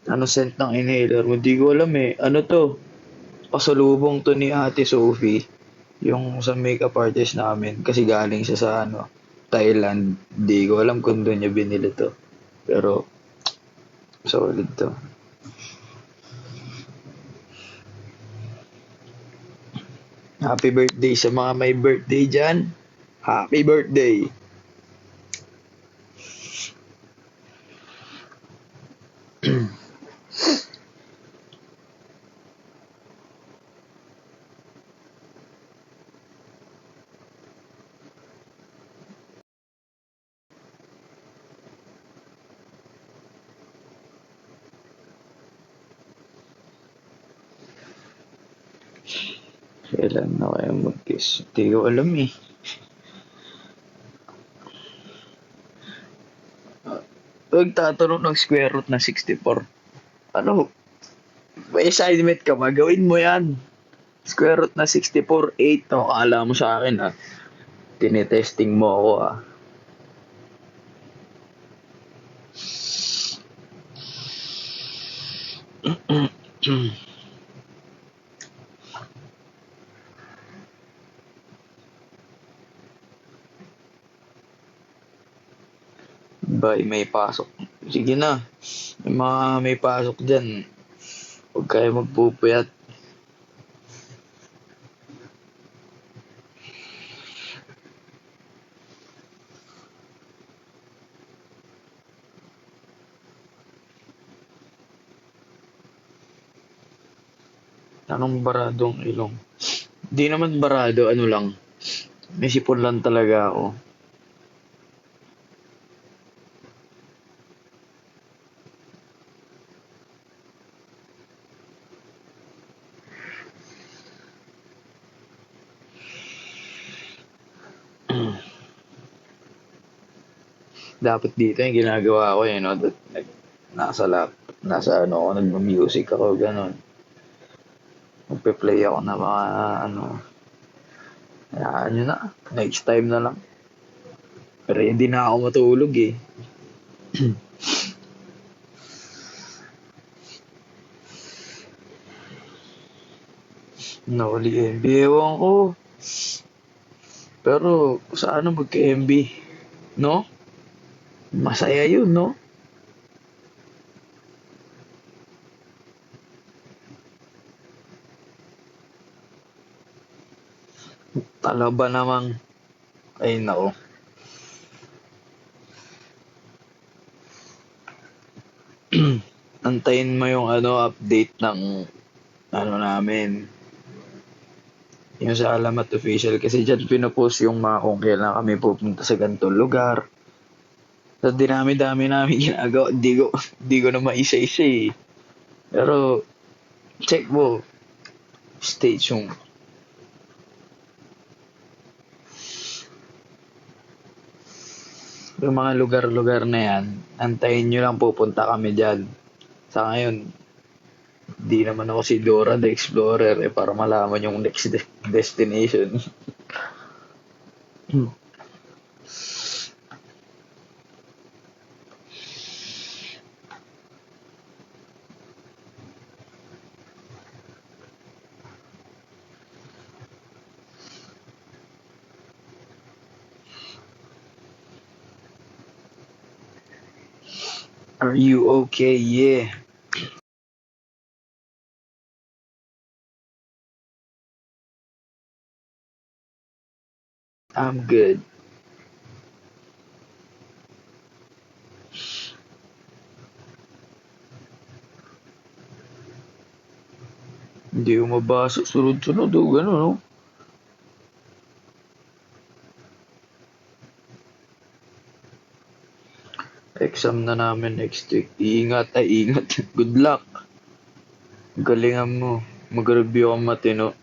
Ano scent ng inhaler mo? Di ko alam eh. Ano to? Pasalubong to ni Ate Sophie. Yung sa makeup artist namin. Kasi galing siya sa ano, Thailand. Di ko alam kung doon niya binili to. Pero, solid to. Happy birthday sa mga may birthday dyan. Happy birthday! Kailan na kayo mag-kiss? Di ko alam eh. Huwag tatanong ng square root ng 64. Ano? May assignment ka ba? Gawin mo yan. Square root na 64, 8. O, akala mo sa akin ah. Tinetesting mo ako ah. Bay, may pasok. Sige na. May mga may pasok dyan. Huwag kayo magpupuyat. Anong baradong ilong? Di naman barado, ano lang. May sipon lang talaga ako. Dapat dito yung ginagawa ko eh, no? Nasa nasa ano ako, nagma-music ako, ganon. Magpe-play ako ng mga ano. Hayaan nyo na. Next time na lang. Ready na ako matulog eh. Nahuli MB. Ewan ko. Pero sana magka-MB. No? Masaya yun, no? Talaba namang. Ay, nako. Antayin mo yung ano, update ng ano namin. Yung sa Alamat Official. Kasi dyan pinopost yung mga kung kailan kami pupunta sa ganitong lugar. Sa dinami-dami namin ginagawa. Di ko na maisa-isa eh. Pero, check mo. Stay tuned. Yung mga lugar-lugar na yan, antayin nyo lang pupunta kami dyan. Sa ngayon, di naman ako si Dora the Explorer eh, para malaman yung next destination. Are you okay? Yeah, I'm good. Hindi ko mabasa sunod-sunod o gano'n, no? Exam na namin next week. Ingat ay ingat. Good luck. Galingan mo. Mag-review ka matino.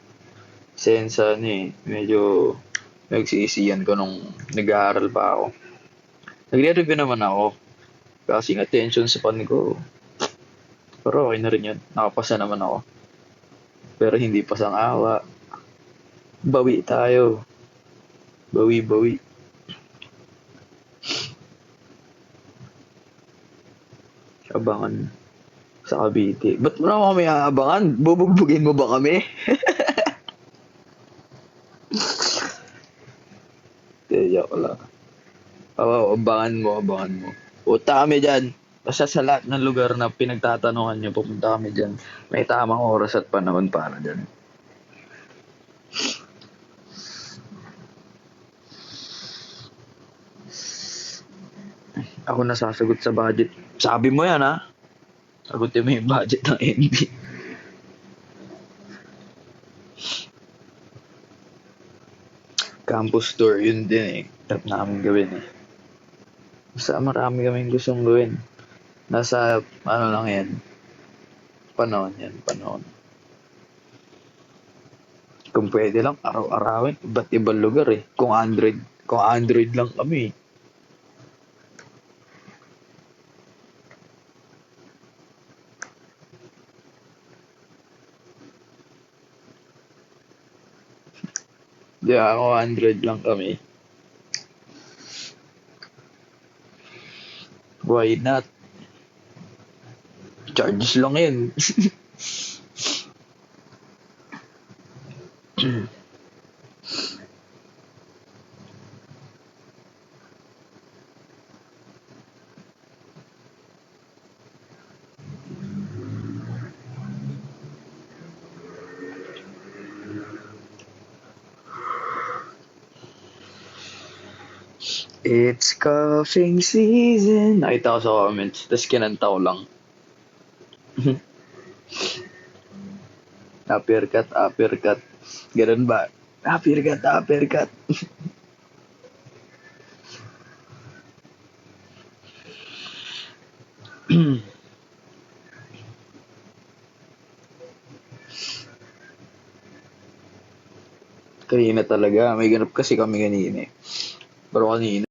Sensa ni, medyo nagsisiyan ko nung nag-aaral pa ako. Nagre-review naman ako. Kasing attention sa pan ko. Pero okay na rin yun. Nakapasa naman ako. Pero hindi pa sang awa. Bawi tayo. Bawi-bawi. Abangan sa Cavite. Ba't mo naman kami aabangan? Bubugbugin mo ba kami? Tiyak lang. Oo, abangan mo. Punta kami dyan. Basta sa lahat ng lugar na pinagtatanungan nyo, pupunta kami dyan. May tamang oras at panahon para dyan. Ako nasasagot sa budget. Sabi mo yan, ha? Sagutin mo yung budget ng MD. Campus tour, yun din eh. Tap namin gawin eh. Basta marami kaming gustong gawin. Nasa, ano lang yan. Panahon yan, panahon. Kung pwede lang, araw-arawin. Iba't ibang lugar eh. Kung Android lang kami eh. Di ba, kung Android lang kami. Why not? Charges lang yun. It's coughing season. Nakita ko sa comments. Tapos kinanta ko lang. Uppercut, uppercut. Ganun ba? Uppercut, uppercut. Kanina talaga. May ganap kasi kami kanina eh. Pero kanina,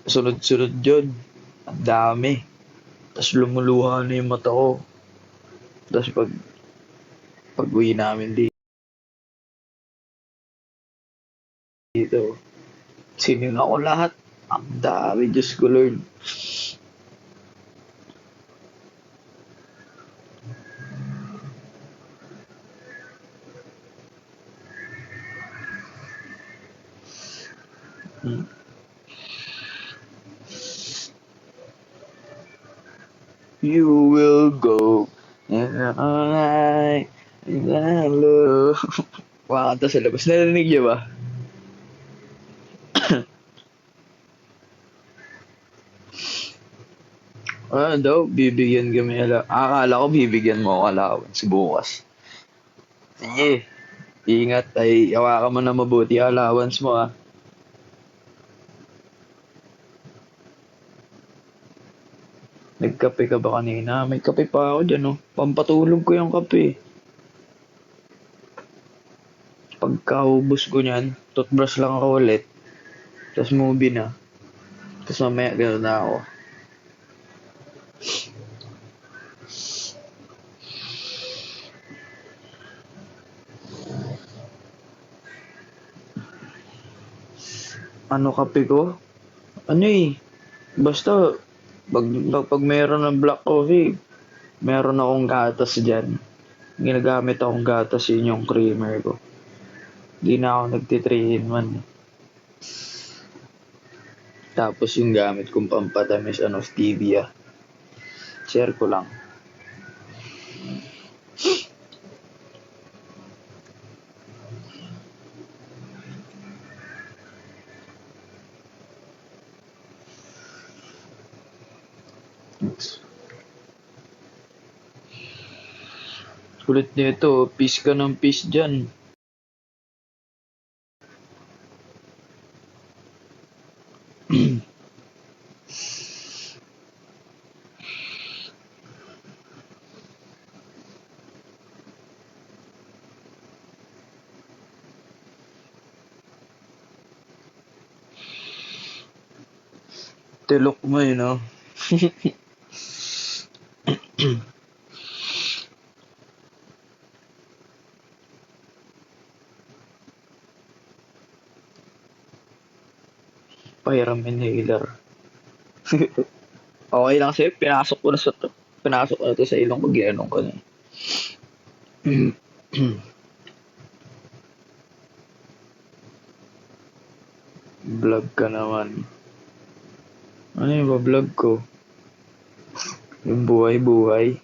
sunod-sunod yun. Ang dami. Tapos lumuluha na yung mata ko. Tapos pag uwi namin dito, sininga ko lahat. Ang dami, Diyos ko Lord. Hmm. You will go and I love. Wakanta sa labas. Narinig niyo ba? Ano daw, bibigyan kami akala ko bibigyan mo ako allowance bukas. Sige, ingat ay hawakan mo na mabuti ang allowance mo ah. Nagkape ka ba kanina? May kape pa ako dyan oh. Pampatulog ko yung kape. Pagkaubos ko niyan, toothbrush lang ako ulit. Tapos movie na. Tapos mamaya gano'n na ako. Ano kape ko? Ano eh, basta pag meron ng black coffee, meron akong gatas dyan. Ginagamit akong gatas yun yung creamer ko. Di na ako nagti-3 in 1. Tapos yung gamit kong pampatamis ano, stevia. Share ko lang. Kulit nito, peace ka ng peace dyan. Tilok mo yun, no? Pahiram inhaler. Okay lang sa'yo, pinasok ko na to sa ilong ko, ginanong ko na. Vlog ka naman. Ano yung vlog ko? Yung buhay-buhay.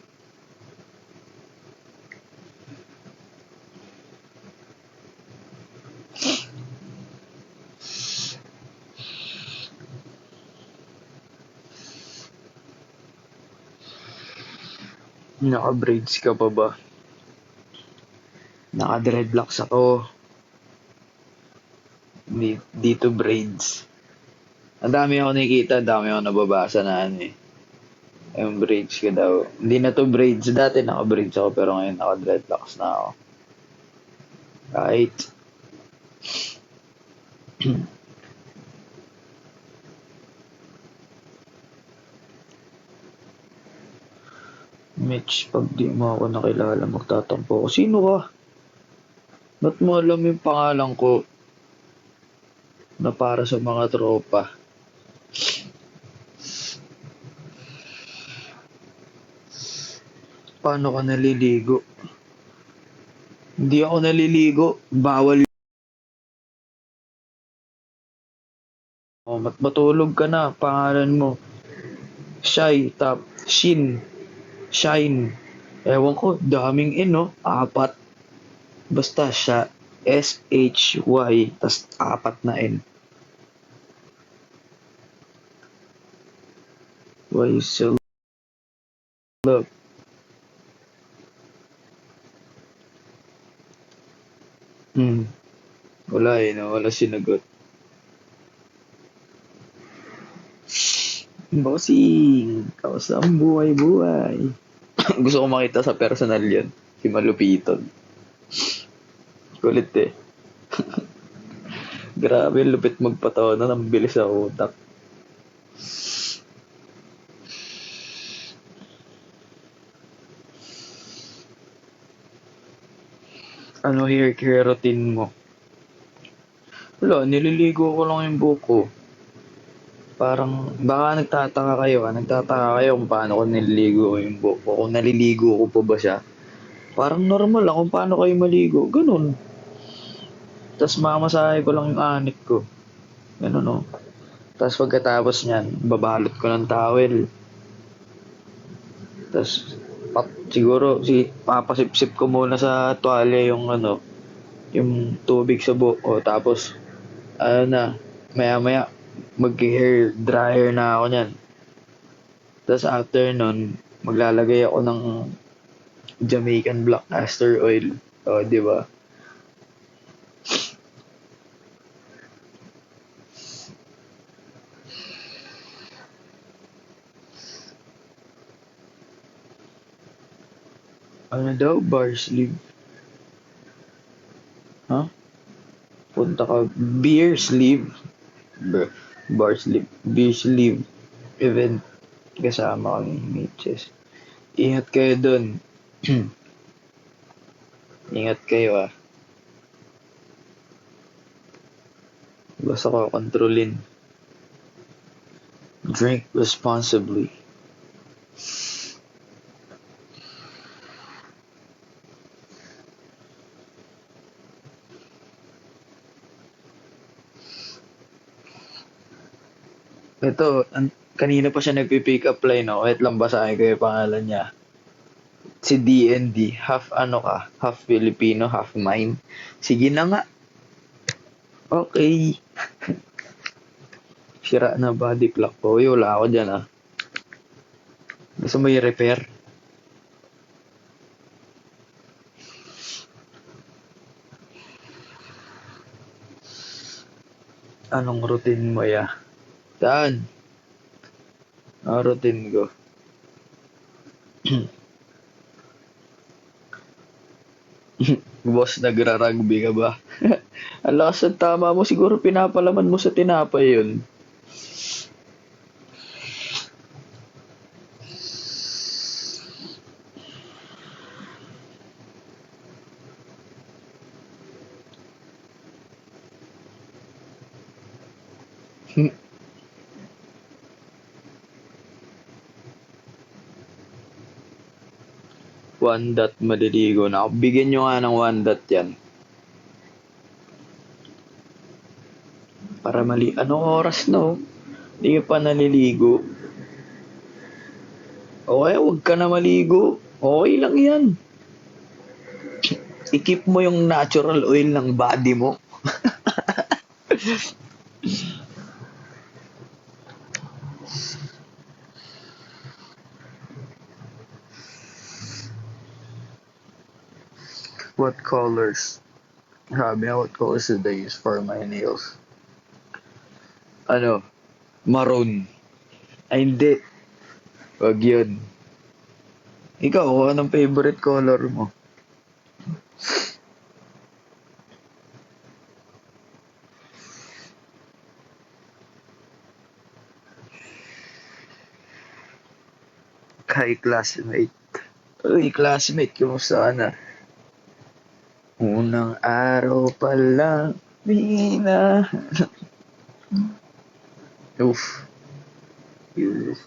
Naka-braids ka pa ba? Naka-dreadlocks ako. Dito braids. Ang dami ako nakikita, ang dami ako nababasa na ano eh. Yung braids ko daw. Hindi na to braids. Dati naka-braids ako pero ngayon naka-dreadlocks na ako. Kahit Mitch, pag di mo ako nakilala, magtatampo ako. Sino ka? Ba't mo alam yung pangalan ko na para sa mga tropa? Paano ka naliligo? Hindi ako naliligo. Bawal. Matulog ka na. Pangalan mo. Shin. Shine. Ewan ko, daming N, no? Apat. Basta siya. SHY. Tas apat na N. Why so love? Hmm. Wala eh, no? Wala sinagot. Bossing, kamusta ang buhay-buhay? Gusto ko makita sa personal yun. Si Malupiton. Kulit eh. Grabe, lupit magpatawanan. Ang bilis sa utak. Ano hair care routine mo? Wala, nililigo ko lang yung buhok ko. Parang, baka nagtataka kayo kung paano ko nililigo yung buhok ko. Kung naliligo ko pa ba siya. Parang normal lang kung paano kayo maligo. Ganun. Tapos mamasahe ko lang yung anit ko. Ganun no. Tapos pagkatapos niyan, babalot ko ng towel. Tapos, siguro, papasipsip ko muna sa tuwalya yung ano, yung tubig sa buhok ko. Tapos, ano na, maya-maya, mag-hair dryer na ako niyan. Tapos after nun, maglalagay ako ng Jamaican Black Castor Oil. O, di ba? Ano daw? Bar sleeve? Ha? Punta ka. Beer sleeve? Bar sleeve. Beer sleeve. Event. Kasama kami Mitches. Ingat kayo dun. Ingat kayo ah. Basta ko kontrolin. Drink responsibly. Ito, kanina pa siya nagpi-pick up line, no? Wait lang, basahin ko yung pangalan niya. Si DND, half ano ka? Half Filipino, half mine. Sige na nga. Okay. Sira na body clock ko. Uy, wala ako dyan ah. Gusto mo i-repair? Anong routine mo ya? Saan? Ang routine ko. Boss, nagra-rugby ka ba? Ang lakas ng tama mo. Siguro pinapalaman mo sa tinapay yun. One dot maliligo na ako. Bigyan nyo nga ng one dot yan. Para mali. Anong oras na oh? Hindi ka pa naliligo. Okay, huwag ka na maligo. Okay lang yan. I-keep mo yung natural oil ng body mo. What colors? Sabi nga, what colors do they use for my nails? Ano? Maroon. Ay, hindi. Wag yun. Ikaw, anong favorite color mo? Hi, classmate. Uy, classmate, kumusta ka na? Unang araw pa lang, Mina. Oof. Oof.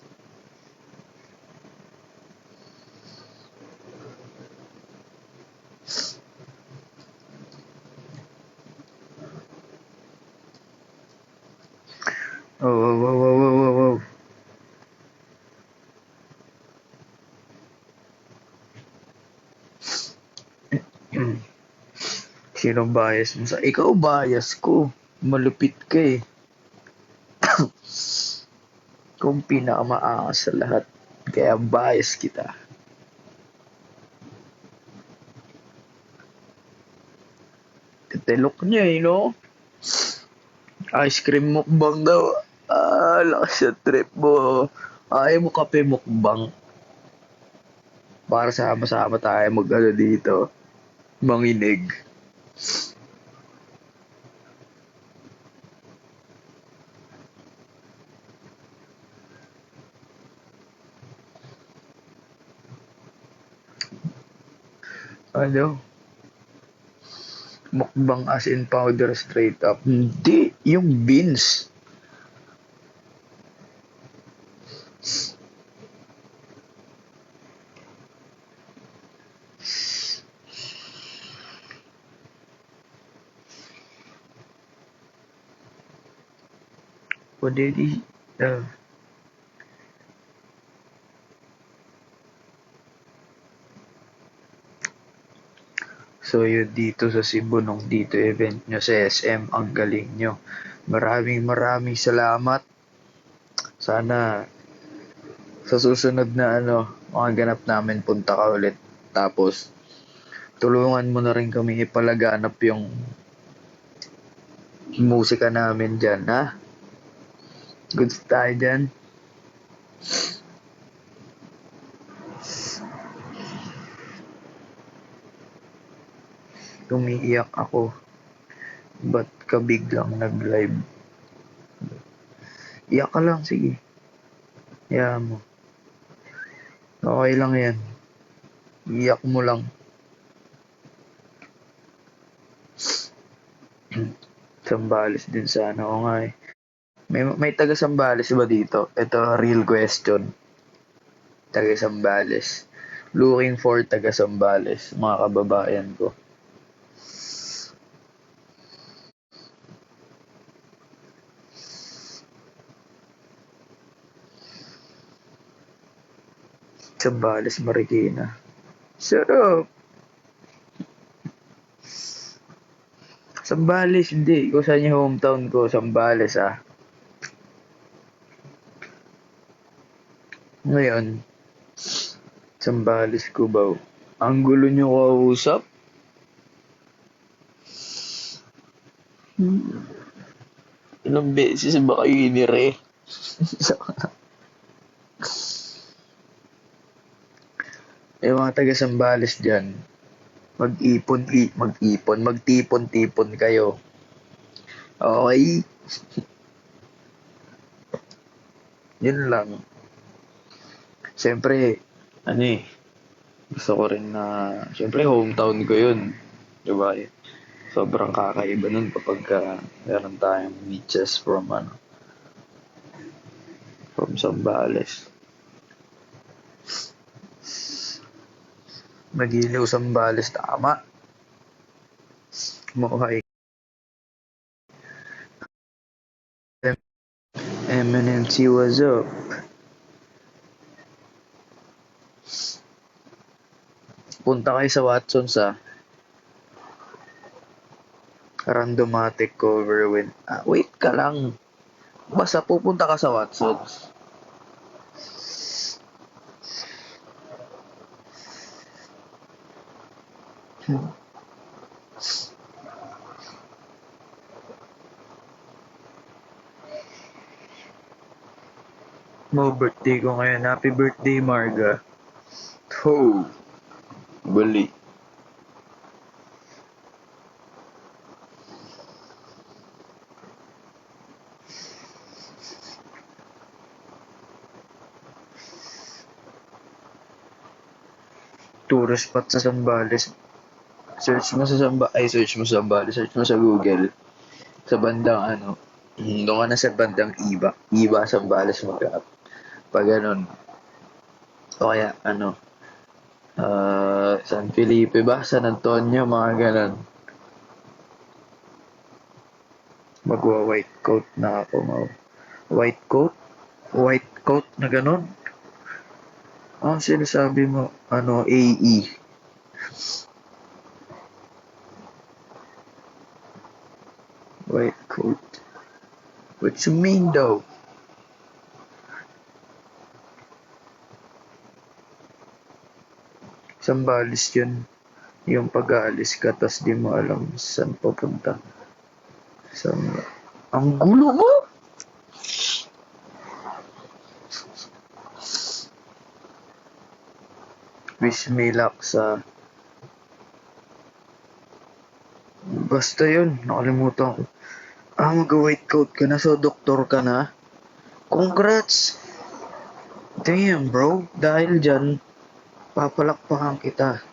Oh, wow, wow, wow, wow, wow, wow. Sino bias mo sa... Ikaw bias ko. Malupit ka eh. Kung pinakamaangas sa lahat. Kaya bias kita. Titelok niya eh, no? Ice cream mukbang daw. Ah, lakas sa trip mo. Ayaw mo kape mukbang. Para sama-sama tayo mag-ano dito. Manginig. Ano? Mukbang as in powder straight up. Hindi. Yung beans. Pwede di. Uh, So yun dito sa Cebu nung dito event nyo sa SM, ang galing nyo. Maraming salamat. Sana sa susunod na ano, ganap namin punta ka ulit. Tapos tulungan mo na rin kami ipalaganap yung musika namin dyan, ha? Goods tayo dyan. Umiiyak ako. Ba't ka biglang nag-live? Iyak ka lang, sige. Hayaan mo. Okay lang yan. Iyak mo lang. Sambales din sana ako nga eh. May taga Sambales ba dito? Ito, real question. Taga Sambales. Looking for taga Sambales, mga kababayan ko. Sambales, Marikina. Sarap! Sambales, hindi. Kung saan yung hometown ko, Sambales ah. Ngayon, Sambales Cubao. Ang gulo nyo kausap? Ilang beses ba kayo inire? Eh mga taga Sambales dyan, magtipon-tipon kayo. Okay? Yun lang. Siyempre, ano eh, gusto ko rin na, siyempre hometown ko yun. Diba? Sobrang kakaiba nun kapag meron tayong beaches from Sambales. Magiliw Sambales, tama. Mukha Eminem, see what's up. Punta kayo sa Watsons Randomatic cover with... wait ka lang. Basta pupunta ka sa Watsons. Birthday ko ngayon. Happy birthday, Marga. Oh, bali. Tourist spot sa Zambales. Search mo sa Zambales. Search mo sa Google. Sa bandang doon ka na sa bandang Iba, Zambales mag-up. Pag ganun. O kaya, San Felipe ba? San Antonio, mga ganun. Magwa-white coat na ako. White coat? White coat na ganun? Sinasabi mo, AE. White coat. What you mean though? Zambales yun. Yung pag-aalis ka, tas di mo alam saan papunta. Ang gulo mo! Wish me luck sa... Basta yun, nakalimutan ko. Mag-white coat ka na, so doktor ka na. Congrats! Damn bro, dahil dyan, papalakpakan kita.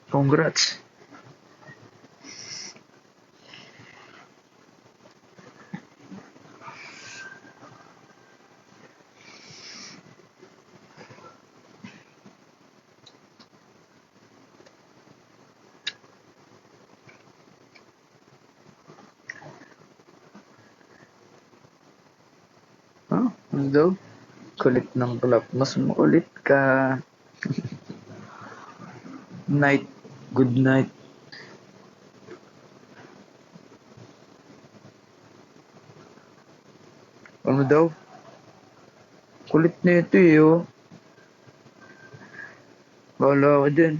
Congrats. Ano daw? Kulit ng club. Mas makulit ka. Night. Good night. Ano daw? Kulit na ito oh. Bahala ka dyan.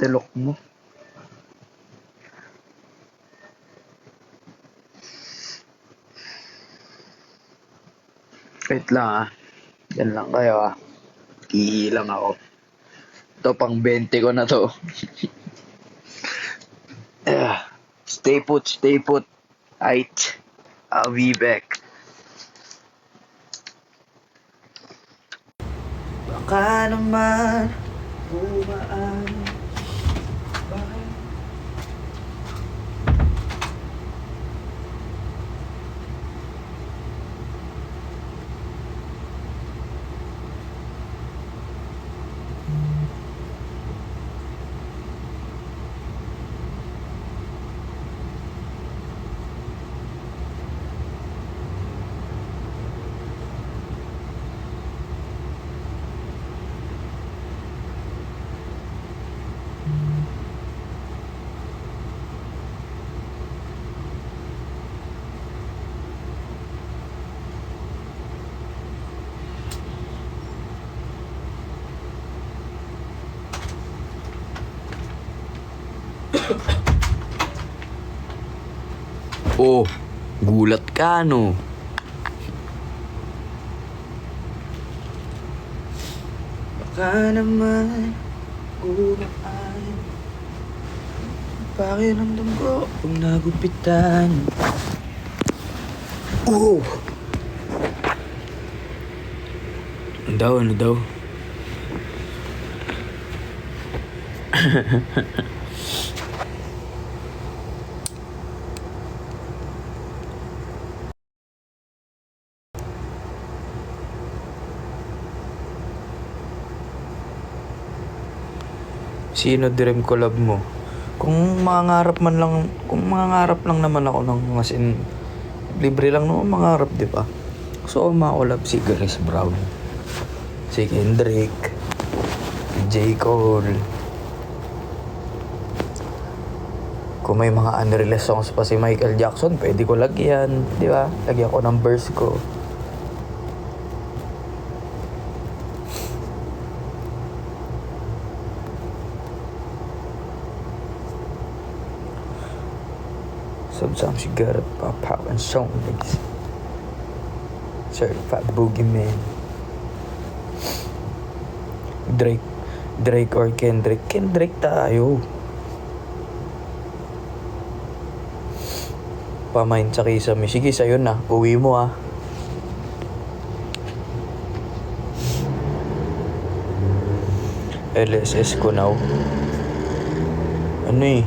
Telok mo. Wait lang Yan lang kayo Ihilang ako. Ito pang 20 ko na to. Stay put. I'll be back. Baka naman bumaan. Oh, gulat ka no? Baka naman gumaan. Pakiramdam ko pag nagupitan. Oh! Ano daw? Sino dream collab mo? Kung mangangarap lang naman ako ng as in, libre lang naman mangarap, di ba? So, makolab si Chris Brown, si Kendrick, si J. Cole. Kung may mga unreleased songs pa si Michael Jackson, pwede ko lagyan, di ba? Lagyan ko ng verse ko. Sometimes you gotta pop out and show niggas. Certified boogeyman. Drake or Kendrick? Kendrick tayo. Pamain sa Kisame. Sige, sa'yo na. Uwi mo ah. LSS ko now. Ano eh?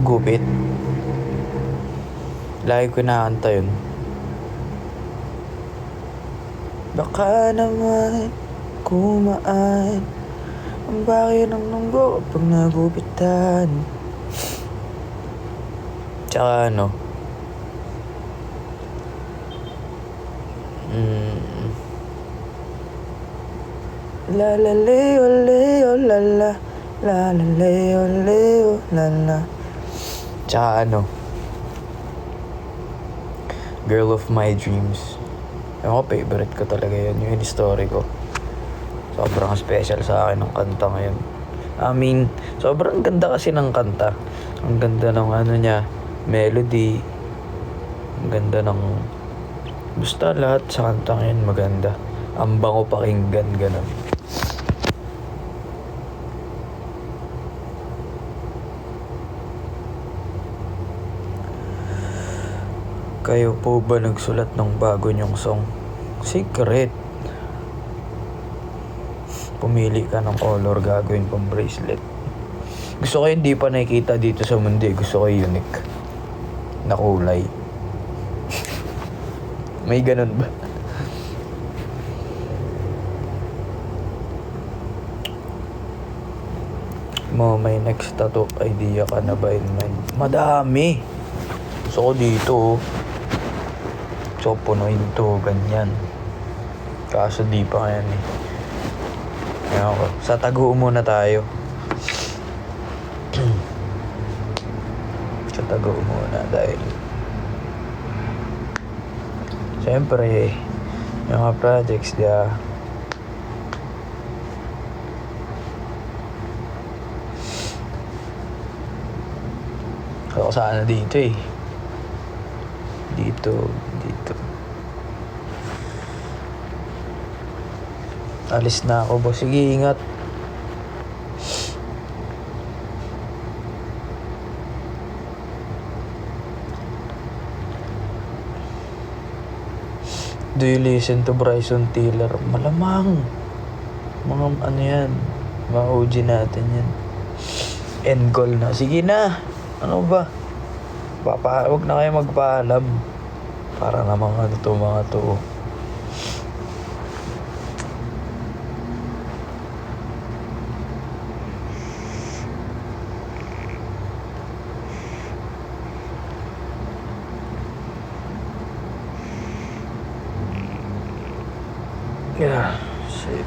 Gupit. Lagi ko nakakanta yun. Baka naman kumaan ang bakit ng lunggo pag nagupitan. Tsaka ano, la la leo leo la la la la leo leo la la. Tsaka ano, Girl of My Dreams. Yung favorite ko talaga yun, yung story ko. Sobrang special sa akin ng kanta ngayon. I mean, sobrang ganda kasi ng kanta. Ang ganda ng ano niya, melody. Ang ganda ng... Basta lahat sa kanta ngayon maganda. Ang bango pakinggan, ganun. Kayo po ba nagsulat ng bago niyong song? Secret. Pumili ka ng color gagawin pang bracelet. Gusto ko hindi pa nakikita dito sa mundo. Gusto ko unique na kulay. May ganun ba? Mo, may next tattoo idea ka na ba in mind? Madami. Gusto ko dito. So, punuin to, ganyan. Kaso di pa yan eh. Ayan ko. Sa Taguo muna tayo. Sa Taguo muna dahil siyempre yung mga projects dia ako sana dito eh. Dito. Alis na ako, boss. Sige, ingat. Do you listen to Bryson Tiller? Malamang. Mga ano yan. Mga OG natin yan. End goal na. Sige na. Ano ba? Huwag na kayo magpaalam. Para namang ano to mga to. Yeah, shit.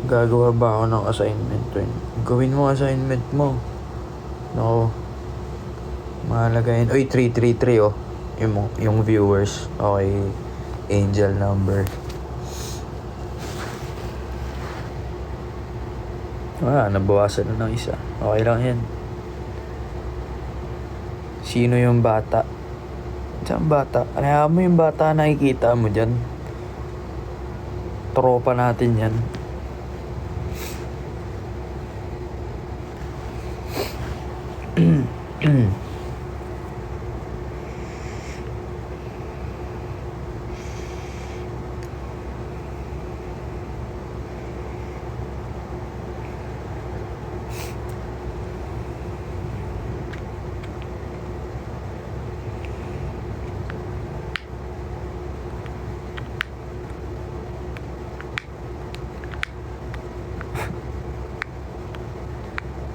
Gagawa ba ako ng assignment? Gawin mo assignment mo. No. Mahalaga yun. Uy, 333 oh. Yung viewers. Okay. Angel number. Nabawasan na ng isa. Okay lang yan. Sino yung bata? Saan bata? Kaya mo yung bata nakikita mo dyan. Tropa natin yan.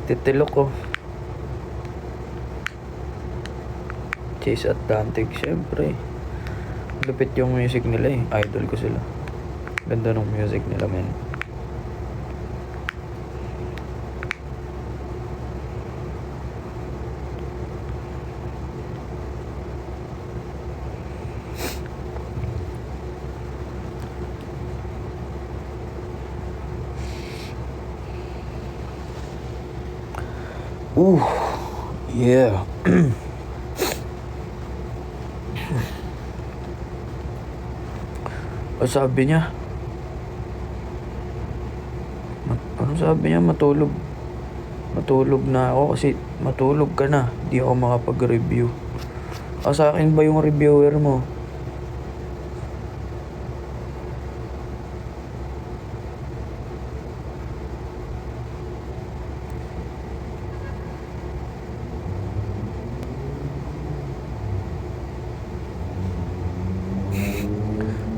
Titilok ko. Chase Atlantic, syempre. Lupit yung music nila eh. Idol ko sila. Ganda ng music nila, men. Ooh, yeah. O sabi niya? Ano sabi niya? Matulog. Matulog na ako kasi matulog ka na. Di ako makapag-review. O sa akin ba yung reviewer mo?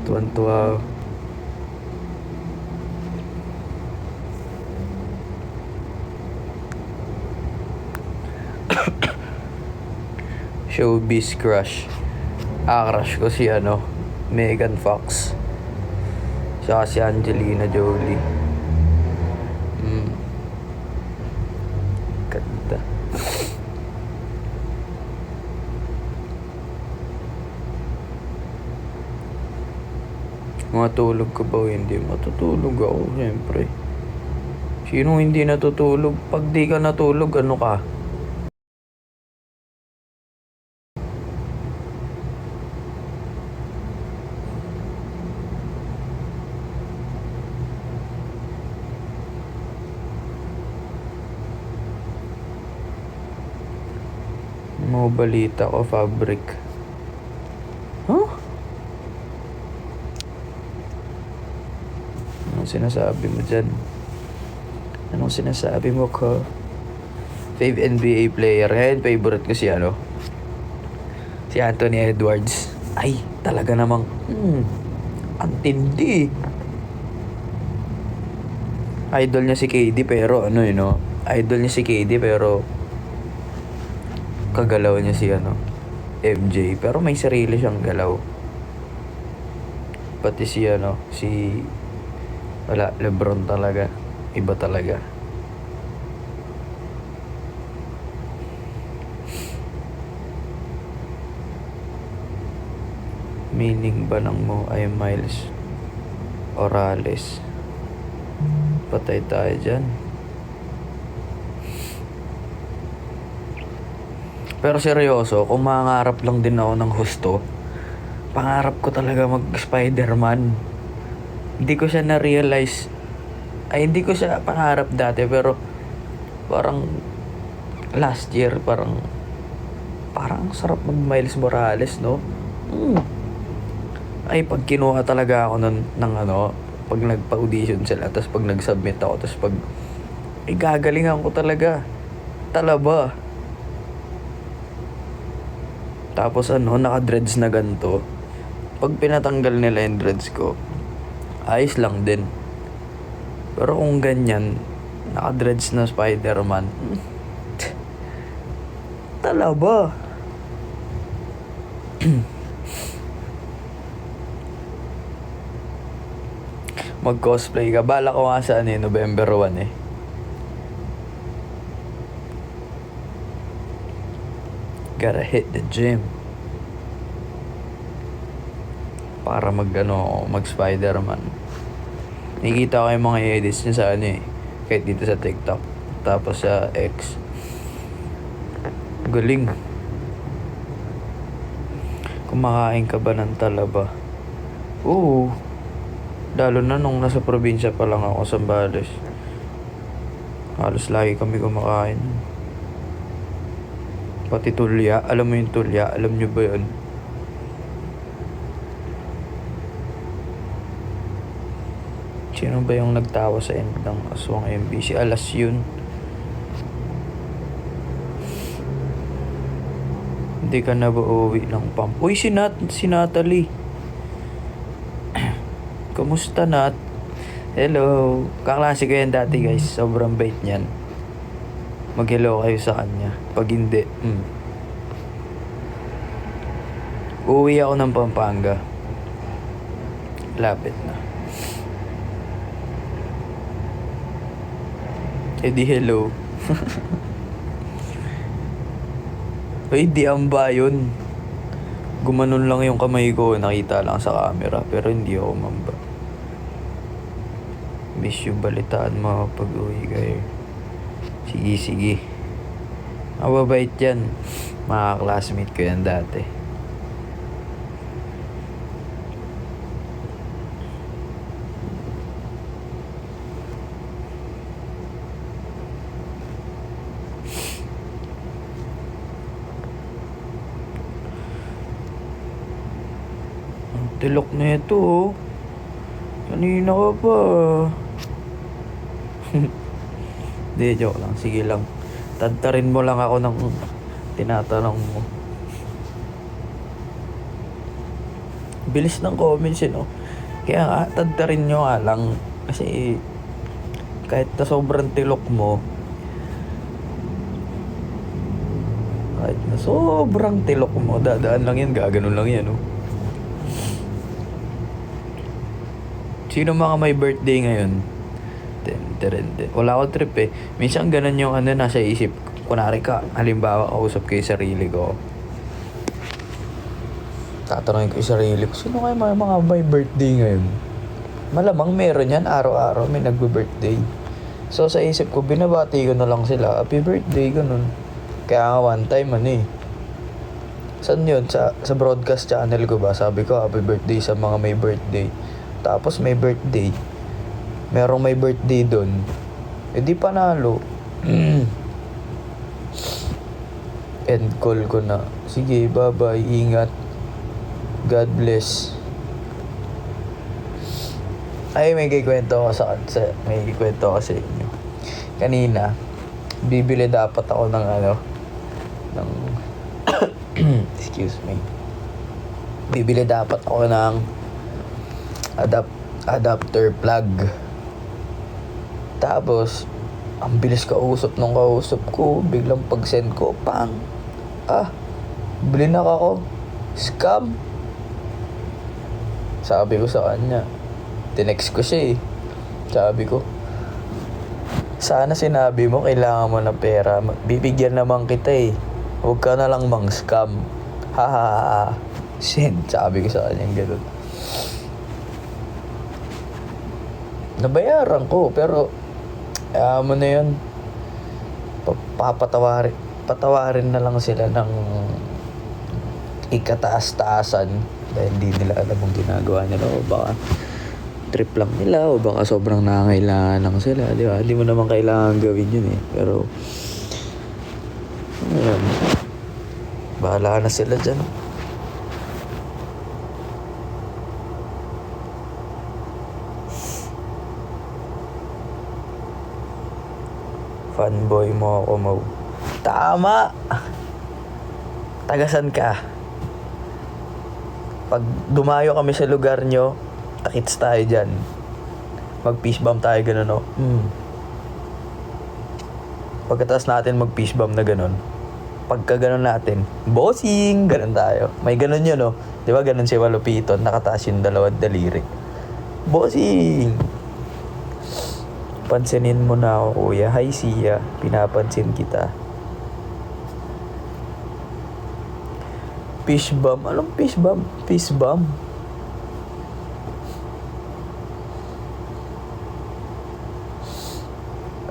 Tuwan-tuwa. Showbiz crush. Crush ko si Megan Fox. Saka si Angelina Jolie. Ganda. Matulog ka ba o hindi? Matutulog ako, siyempre. Sino hindi natutulog? Pag di ka natulog, ano ka? Mga balita ko, fabric. Huh? Anong sinasabi mo dyan? Anong sinasabi mo ko? Fave NBA player. Ngayon, favorite ko si si Anthony Edwards. Ay, talaga namang, ang tindi. Idol niya si KD pero idol niya si KD pero kagalaw niya si MJ. Pero may sarili siyang galaw. Pati si wala, LeBron talaga. Iba talaga. Meaning ba ng mo ay Miles Morales? Patay tayo dyan. Pero seryoso, kung mangarap lang din ako ng husto, pangarap ko talaga mag-Spider-Man. Hindi ko siya na-realize. Ay, hindi ko siya pangarap dati, pero parang last year, parang sarap mag-Miles Morales, no? Ay, pag kinuha talaga ako ng pag nagpa-audition sila, tapos pag nag-submit ako, tapos pag gagalingan ko talaga. Talaba. Tapos naka-dreads na ganito. Pag pinatanggal nila yung dreads ko, ayos lang din. Pero kung ganyan, naka-dreads na Spider-Man, talaba. Mag-cosplay ka. Bala ko nga sa November 1 eh. Gotta hit the gym. Para mag Spider-Man. Nakikita ko yung mga edits niya sa kahit dito sa TikTok. Tapos sa X. Galing. Kumakain ka ba ng talaba? Oo. Lalo na nung nasa probinsya pa lang ako, Zambales. Halos lagi kami kumakain. Pati tulya. Alam mo yung tulya? Alam nyo ba yun? Sino ba yung nagtawa sa end ng Aswang MB? Si Alas yun. Hindi ka na ba uuwi ng pump? Uy, si Natalie. Kamusta, Nat? Hello. Kaklase ko yan dati, guys. Sobrang bait niyan. mag-hello kayo sa kanya. Pag hindi, uuwi ako ng Pampanga. Lapit na. Eh di hello. Ay, di amba yun. Gumanon lang yung kamay ko, nakita lang sa camera, pero hindi ako mamba. Miss you, balitaan mo pag uwi kayo. Sige, sige. Mababait yan. Mga classmate ko yan dati. Ang tilok na ito, oh. Kanina ka pa. Hindi, joke lang. Sige lang. Tadtarin mo lang ako ng tinatanong mo. Bilis ng comments no? Kaya nga, tadtarin nyo nga lang. Kasi kahit na sobrang tilok mo, dadaan lang yan, gaganon lang yan, no? Sino mga may birthday ngayon? Wala akong trip eh. Minsan ganun yung nasa isip. Kunwari ka, halimbawa, kausap ko yung sarili ko. Tatanungin ko yung sarili ko, sino kayo mga may birthday ngayon? Malamang meron yan, araw-araw may nagbe-birthday. So sa isip ko, binabati ko na lang sila, happy birthday, ganun. Kaya nga one time, saan yun? Sa broadcast channel ko ba? Sabi ko, happy birthday sa mga may birthday. Tapos may birthday. Merong may birthday doon. Eh di panalo. End call ko na. Sige, bye-bye. Ingat. God bless. Ay, may kikwento ko sa inyo. Kanina, bibili dapat ako ng excuse me. Bibili dapat ako ng adapter plug. Tapos, ang bilis kausap ko. Biglang pag-send ko, pang. Bili na ako. Scam. Sabi ko sa kanya. Tinext ko siya eh. Sabi ko, sana sinabi mo, kailangan mo ng pera. Bibigyan naman kita eh. Huwag ka na lang mang scam. Ha. Send. Sabi ko sa kanya gano'n. Nabayaran ko, pero mo na yun, patawarin na lang sila ng ikataas-taasan dahil di nila alam ang ginagawa nila, o baka trip lang nila, o baka sobrang nangangailangan lang sila, di ba? Hindi mo naman kailangan gawin yun eh, pero ayun, bahala na sila dyan. Fanboy mo ako, Mau. Tama! Tagasan ka. Pag dumayo kami sa lugar nyo, takits tayo dyan. Mag-peace bomb tayo, gano'n, no? Pagkatapos natin mag-peace bomb na gano'n, pagka gano'n natin, bossing! Gano'n tayo. May gano'n yun, no? Di ba gano'n si Walupiton, nakataas yung dalawang daliri. Bossing! Pansinin mo na ako, kuya. Hi, Sia. Pinapansin kita. Fish bomb? Anong fish bomb? Fish bomb?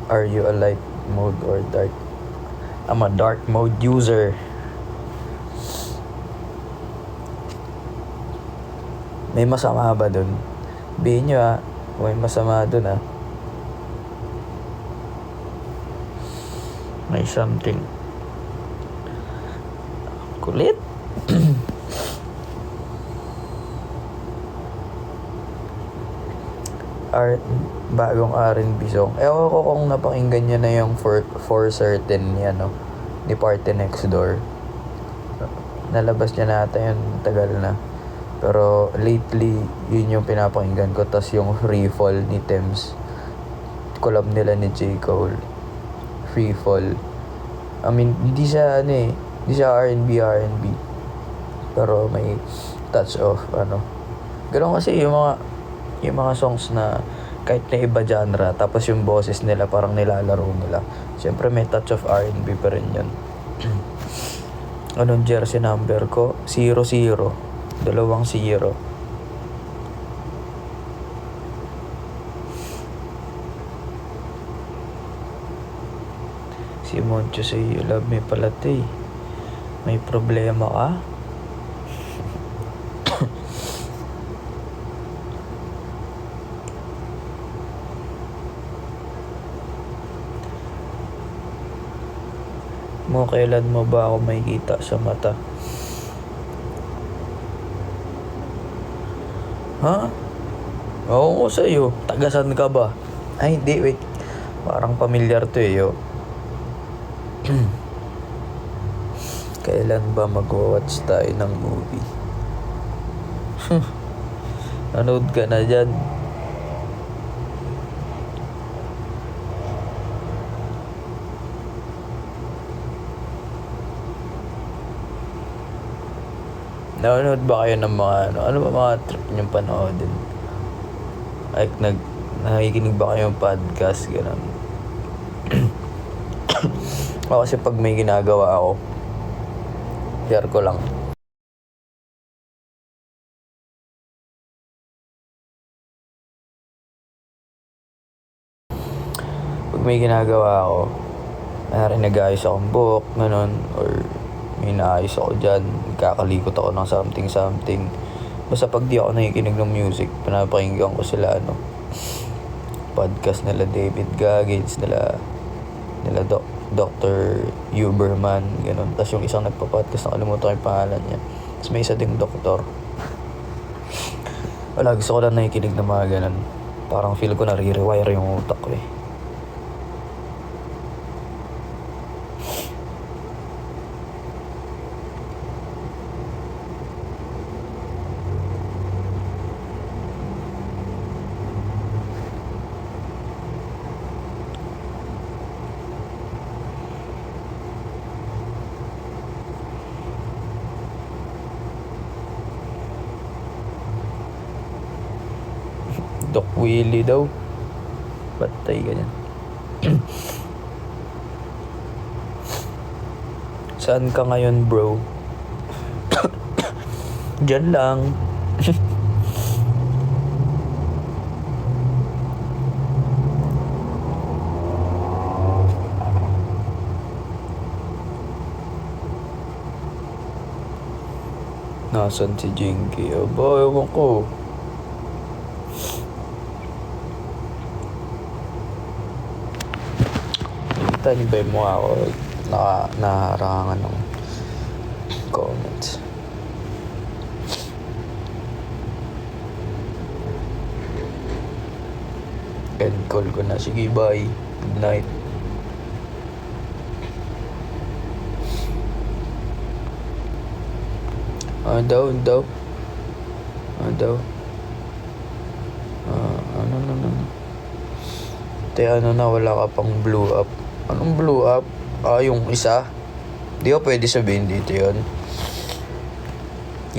Are you a light mode or dark? I'm a dark mode user. May masama ba dun? Bihin nyo may masama dun May something. Kulit. Bagong R&B song. Ewan ko kung napakinggan nyo na yung for certain ni Party Next Door. Nalabas niya na ata yun, tagal na. Pero lately, yun yung pinapakinggan ko. Tas yung Free Fall ni Tems. Collab nila ni J. Cole. Free Fall. I mean, hindi siya hindi siya R&B. Pero may touch of Ganun kasi yung mga songs na kahit na iba genre, tapos yung boses nila parang nilalaro nila. Siyempre may touch of R&B pa rin yun. Anong jersey number ko? 00. 20. Si Moncho say you love me pala, te. May problema ka? Kailan mo ba ako makikita sa mata? Ha? Oo ko sa'yo. Tagasan ka ba? Ay, hindi. Wait. Parang familiar to yo. Kailan ba mag-watch tayo ng movie? Nanood ka na dyan. Nanonood ba kayo ng mga ano ba mga trip niyong panoodin? Like nakikinig ba kayo ng podcast, gano'n? Ako kasi pag may ginagawa ako, share ko lang. Pag may ginagawa ako, nag-aayos akong buhok, gano'n, or may naayos ako dyan, kakalikot ako ng something. Basta pag di ako nakikinig ng music, pinapakinggan ko sila podcast nila David Goggins, nila Dr. Huberman, ganun. Tapos yung isang nagpa-podcast, nakalimutan ko yung pangalan niya. Tapos may isa ding doktor. Wala, gusto ko lang nakikinig ng mga ganun. Parang feel ko nare-rewire yung utak ko eh. Doc Willie daw. Patay ganyan. Saan ka ngayon, bro? Diyan lang. Nasaan si Jinky? Aba, ewan ko. Nakita niyo ba yung mukha ko? Naharangan ng comments. End call ko na. Sige, bye. Good night. Daw. Ano. Te, wala ka pang blue up. Anong blue up? Yung isa. Di ko pwede sabihin dito yun.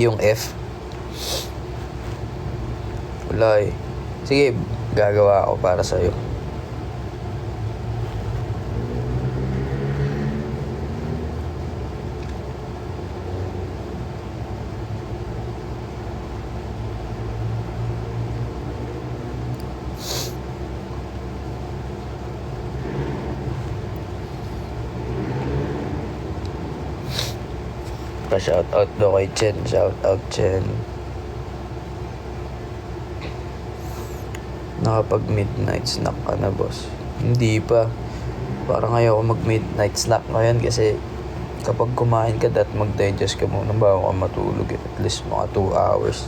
Yung F. Wala eh. Sige, gagawa ako para sa'yo. Pa-shoutout daw kay Chen. Shoutout, Chen. Nakapag-midnight snack ka na, boss? Hindi pa. Parang ayaw ko mag-midnight snack ngayon kasi kapag kumain ka, mag-digest ka muna bago ka matulog. At least mga 2 hours.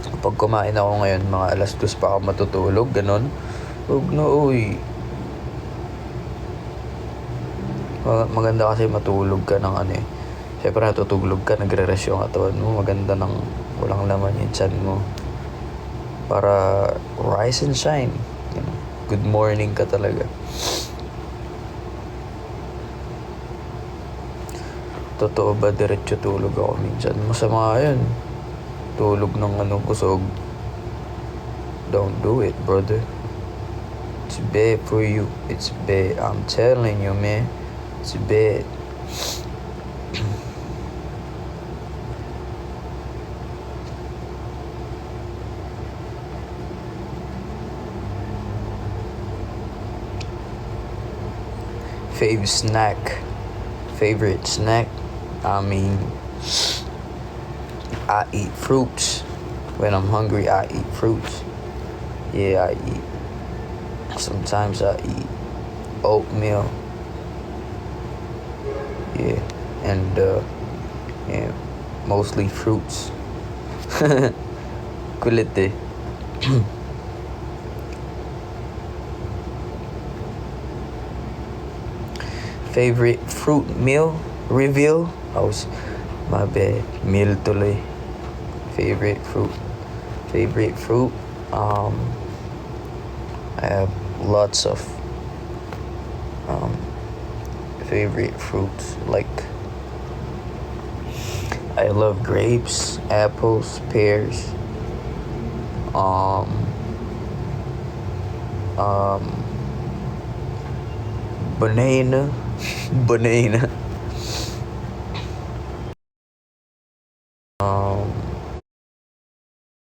Kapag kumain ako ngayon, mga 2:00 pa ako matutulog, ganun. Huwag na, uy. Maganda kasi matulog ka ng Siyempre natutulog ka, nagre-rest yung katawan mo. Maganda ng walang laman yung tiyan mo. Para rise and shine. Good morning ka talaga. Totoo ba diretso tulog ako minsan? Masama yan. Tulog ng busog. Don't do it, brother. It's bad for you. It's bad. I'm telling you, man. It's bad. Favorite snack? I mean, I eat fruits. When I'm hungry, I eat fruits. Yeah, I eat. Sometimes I eat oatmeal. Yeah, and yeah, mostly fruits. Kulit eh. Favorite fruit meal reveal? My bad. Meal tuloy. Favorite fruit. I have lots of favorite fruits. Like, I love grapes, apples, pears, banana. Banana.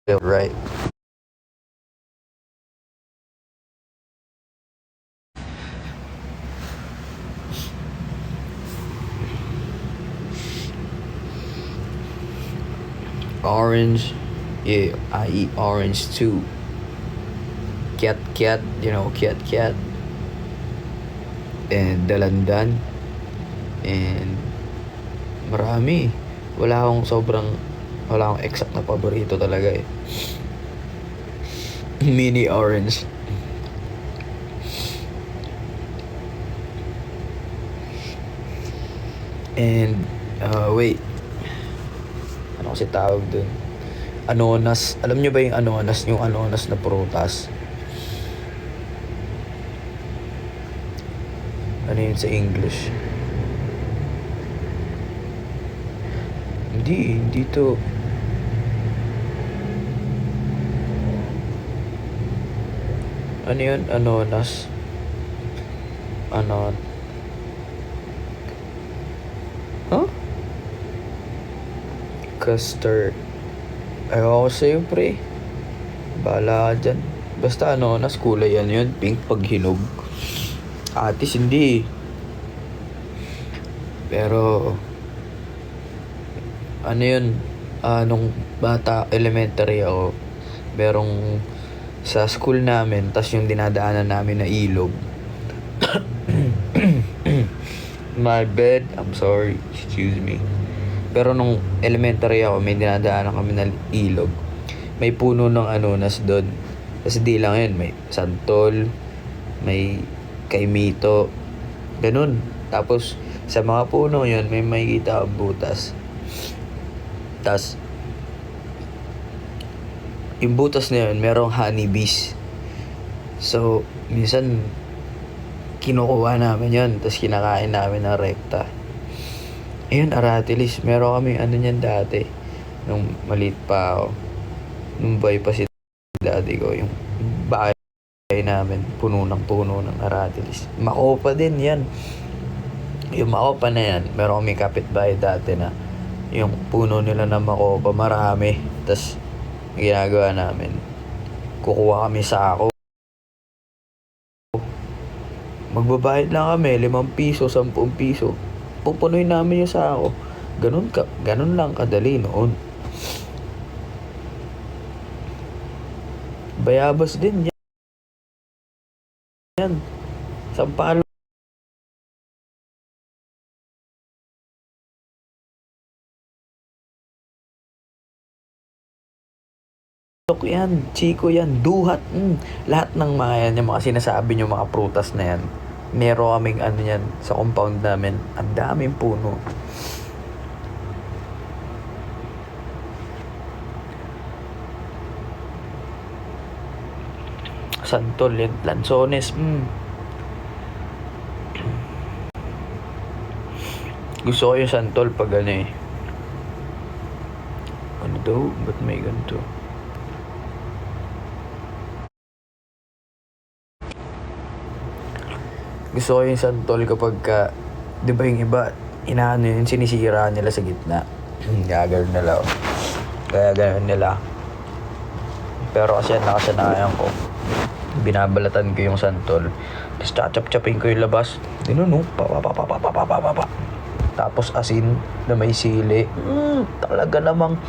Right. Orange. Yeah, I eat orange too. Cat, cat. And dalandan. And marami. Wala akong exact na paborito talaga eh. Mini orange. And wait. Ano kasi tawag dun? Anonas. Alam nyo ba yung anonas? Yung anonas na prutas. Ano yun sa English? Hindi to. Ano yun? Anonas. Huh? Custard. Ayaw ko sa'yo, pre. Bahala ka dyan. Basta anonas, kulay yan yun. Pink pag hinog. Atis, hindi. Pero, ano yun? Nung bata, elementary ako, merong sa school namin, tas yung dinadaanan namin na ilog. My bad, I'm sorry, excuse me. Pero nung elementary ako, may dinadaanan kami na ilog. May puno ng anonas doon. Kasi di lang yun, may santol, may kaimito, ganun. Tapos, sa mga puno yun, may makikita ang butas. Tas, yung butas na yun, merong honeybees. So, minsan, kinukuha namin yun, tas kinakain namin ng rekta. Ayun, aratilis. Meron kami niyan dati. Nung maliit pa ako. Nung boy pa si daddy ko. Yung bahay namin, puno ng aratilis. Makopa din yan. Yung makopa na yan, meron kami kapitbahay dati na yung puno nila na makopa, marami. Tas, ginagawa namin, kukuha kami sa ako. Magbabayad lang kami, 5 piso, 10 piso. Pupunuin namin yung sako. Ganun lang kadali noon. Bayabas din yan. Sampalok yan, chiko yan, duhat. Lahat ng mga yan, yung mga sinasabi nyo, mga prutas na yan. Meron kaming yan sa compound namin. Ang daming puno. Santol yan, lansones. Gusto ko yung santol pag ano eh. Ano daw? Ba't may ganito? Gusto ko yung santol kapag ka, di ba yung iba, inaano yun, sinisira nila sa gitna. Gagawin nila. Kaya gano'n nila. Pero kasi nakasanayan ko. Binabalatan ko yung santol. Tapos chachap-chapin ko yung labas. Dinuno, pa. Tapos asin na may sili. Talaga namang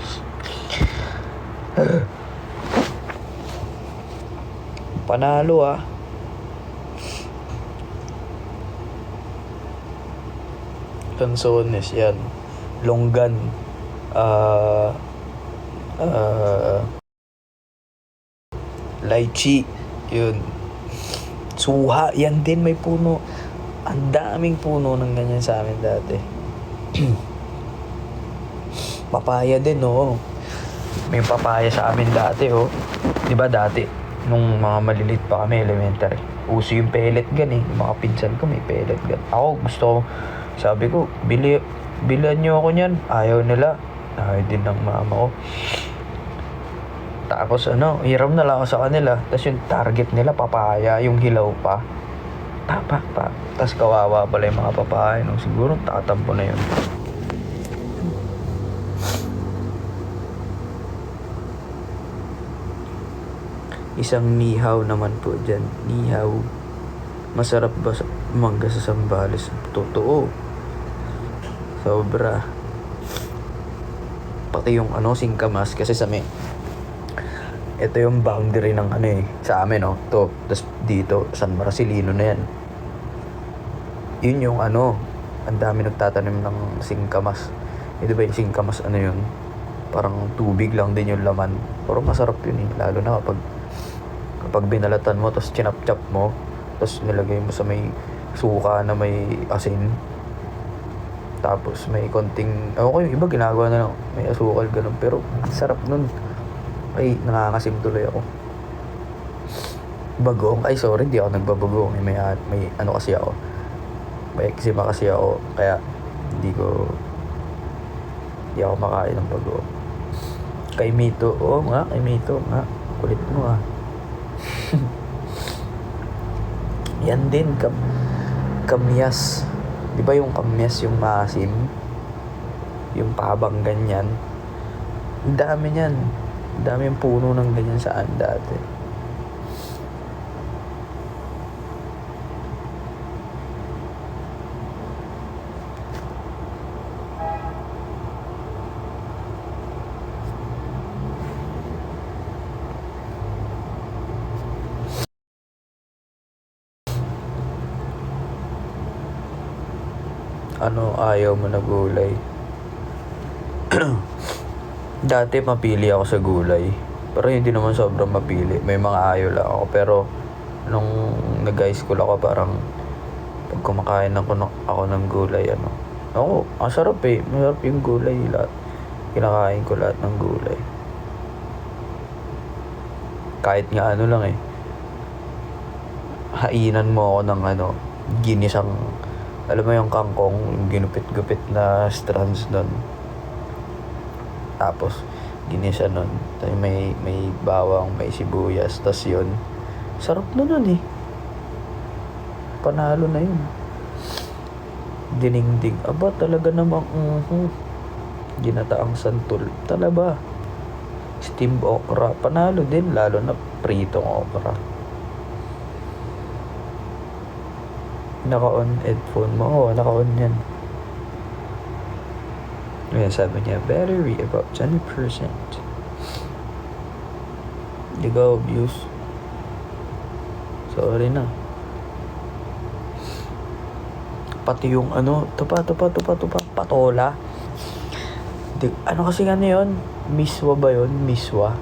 panalo ah. Cansones yan. Longgan. Ah... lychee. Yun. Suha. Yan din may puno. Ang daming puno ng ganyan sa amin dati. Papaya din, oh. May papaya sa amin dati, oh. Diba dati, nung mga malilit pa kami, elementary, uso yung pellet gun eh. Yung mga pinsan ko may pellet gun. Ako gusto ko, sabi ko, bilan nyo ako nyan. Ayaw nila. Ayaw din ng mama ko. Tapos hiram na lang ako sa kanila. Tapos yung target nila, papaya, yung hilaw pa. Pa. Tapos kawawa pala yung mga papaya. No? Siguro tatampo na yun. Isang nihaw naman po dyan. Nihaw. Masarap ba mangga sa Sambales? Totoo. Sobra. Pati yung singkamas. Kasi sa may ito yung boundary ng sa amin, no? To, tapos dito, San Marcelino na yan. Yun yung ang dami nagtatanim ng singkamas. Di ba yung singkamas yun? Parang tubig lang din yung laman. Pero masarap yun eh. Lalo na kapag binalatan mo, tapos chinap-chap mo, tapos nilagay mo sa may suka na may asin. Tapos may konting, yung iba ginagawa na lang, may asukal ganun. Pero ang sarap nun. Ay, nangangasim tuloy ako. Bagong. Ay, sorry, hindi ako nagbabagong. May kasi ako. May eczema kasi ako. Kaya, hindi ako makain ng bagong. Kay Mito. Oo nga, kay Mito nga. Kulit mo ah. Yan din, kamyas. Di ba yung kamyas, yung maasim? Yung pahabang ganyan. Ang dami niyan. Daming puno ng ganyan saan dati. Ayaw mo na gulay? Dati mapili ako sa gulay. Pero hindi naman sobrang mapili. May mga ayaw lang ako. Pero nung nag-high school ako, parang pag kumakain ako ng gulay, ang sarap eh. Masarap yung gulay. Kinakain ko lahat ng gulay. Kahit nga lang eh. Hainan mo ako ng ginisang, alam mo yung kangkong, yung ginupit-gupit na strands doon. Tapos ginisa nun. May bawang, may sibuyas. Tas yun. Sarap na nun eh. Panalo na yun. Diningding. Aba, talaga namang ginataang santol. Talaba. Steamed okra. Panalo din. Lalo na pritong okra. Naka-on headphone mo. Oo, naka-on yan. Ayan, sabi niya, battery about 20%. Hindi ka abuse. Sorry na. Pati yung tupa, patola. Kasi yun? Miswa ba yun? Miswa?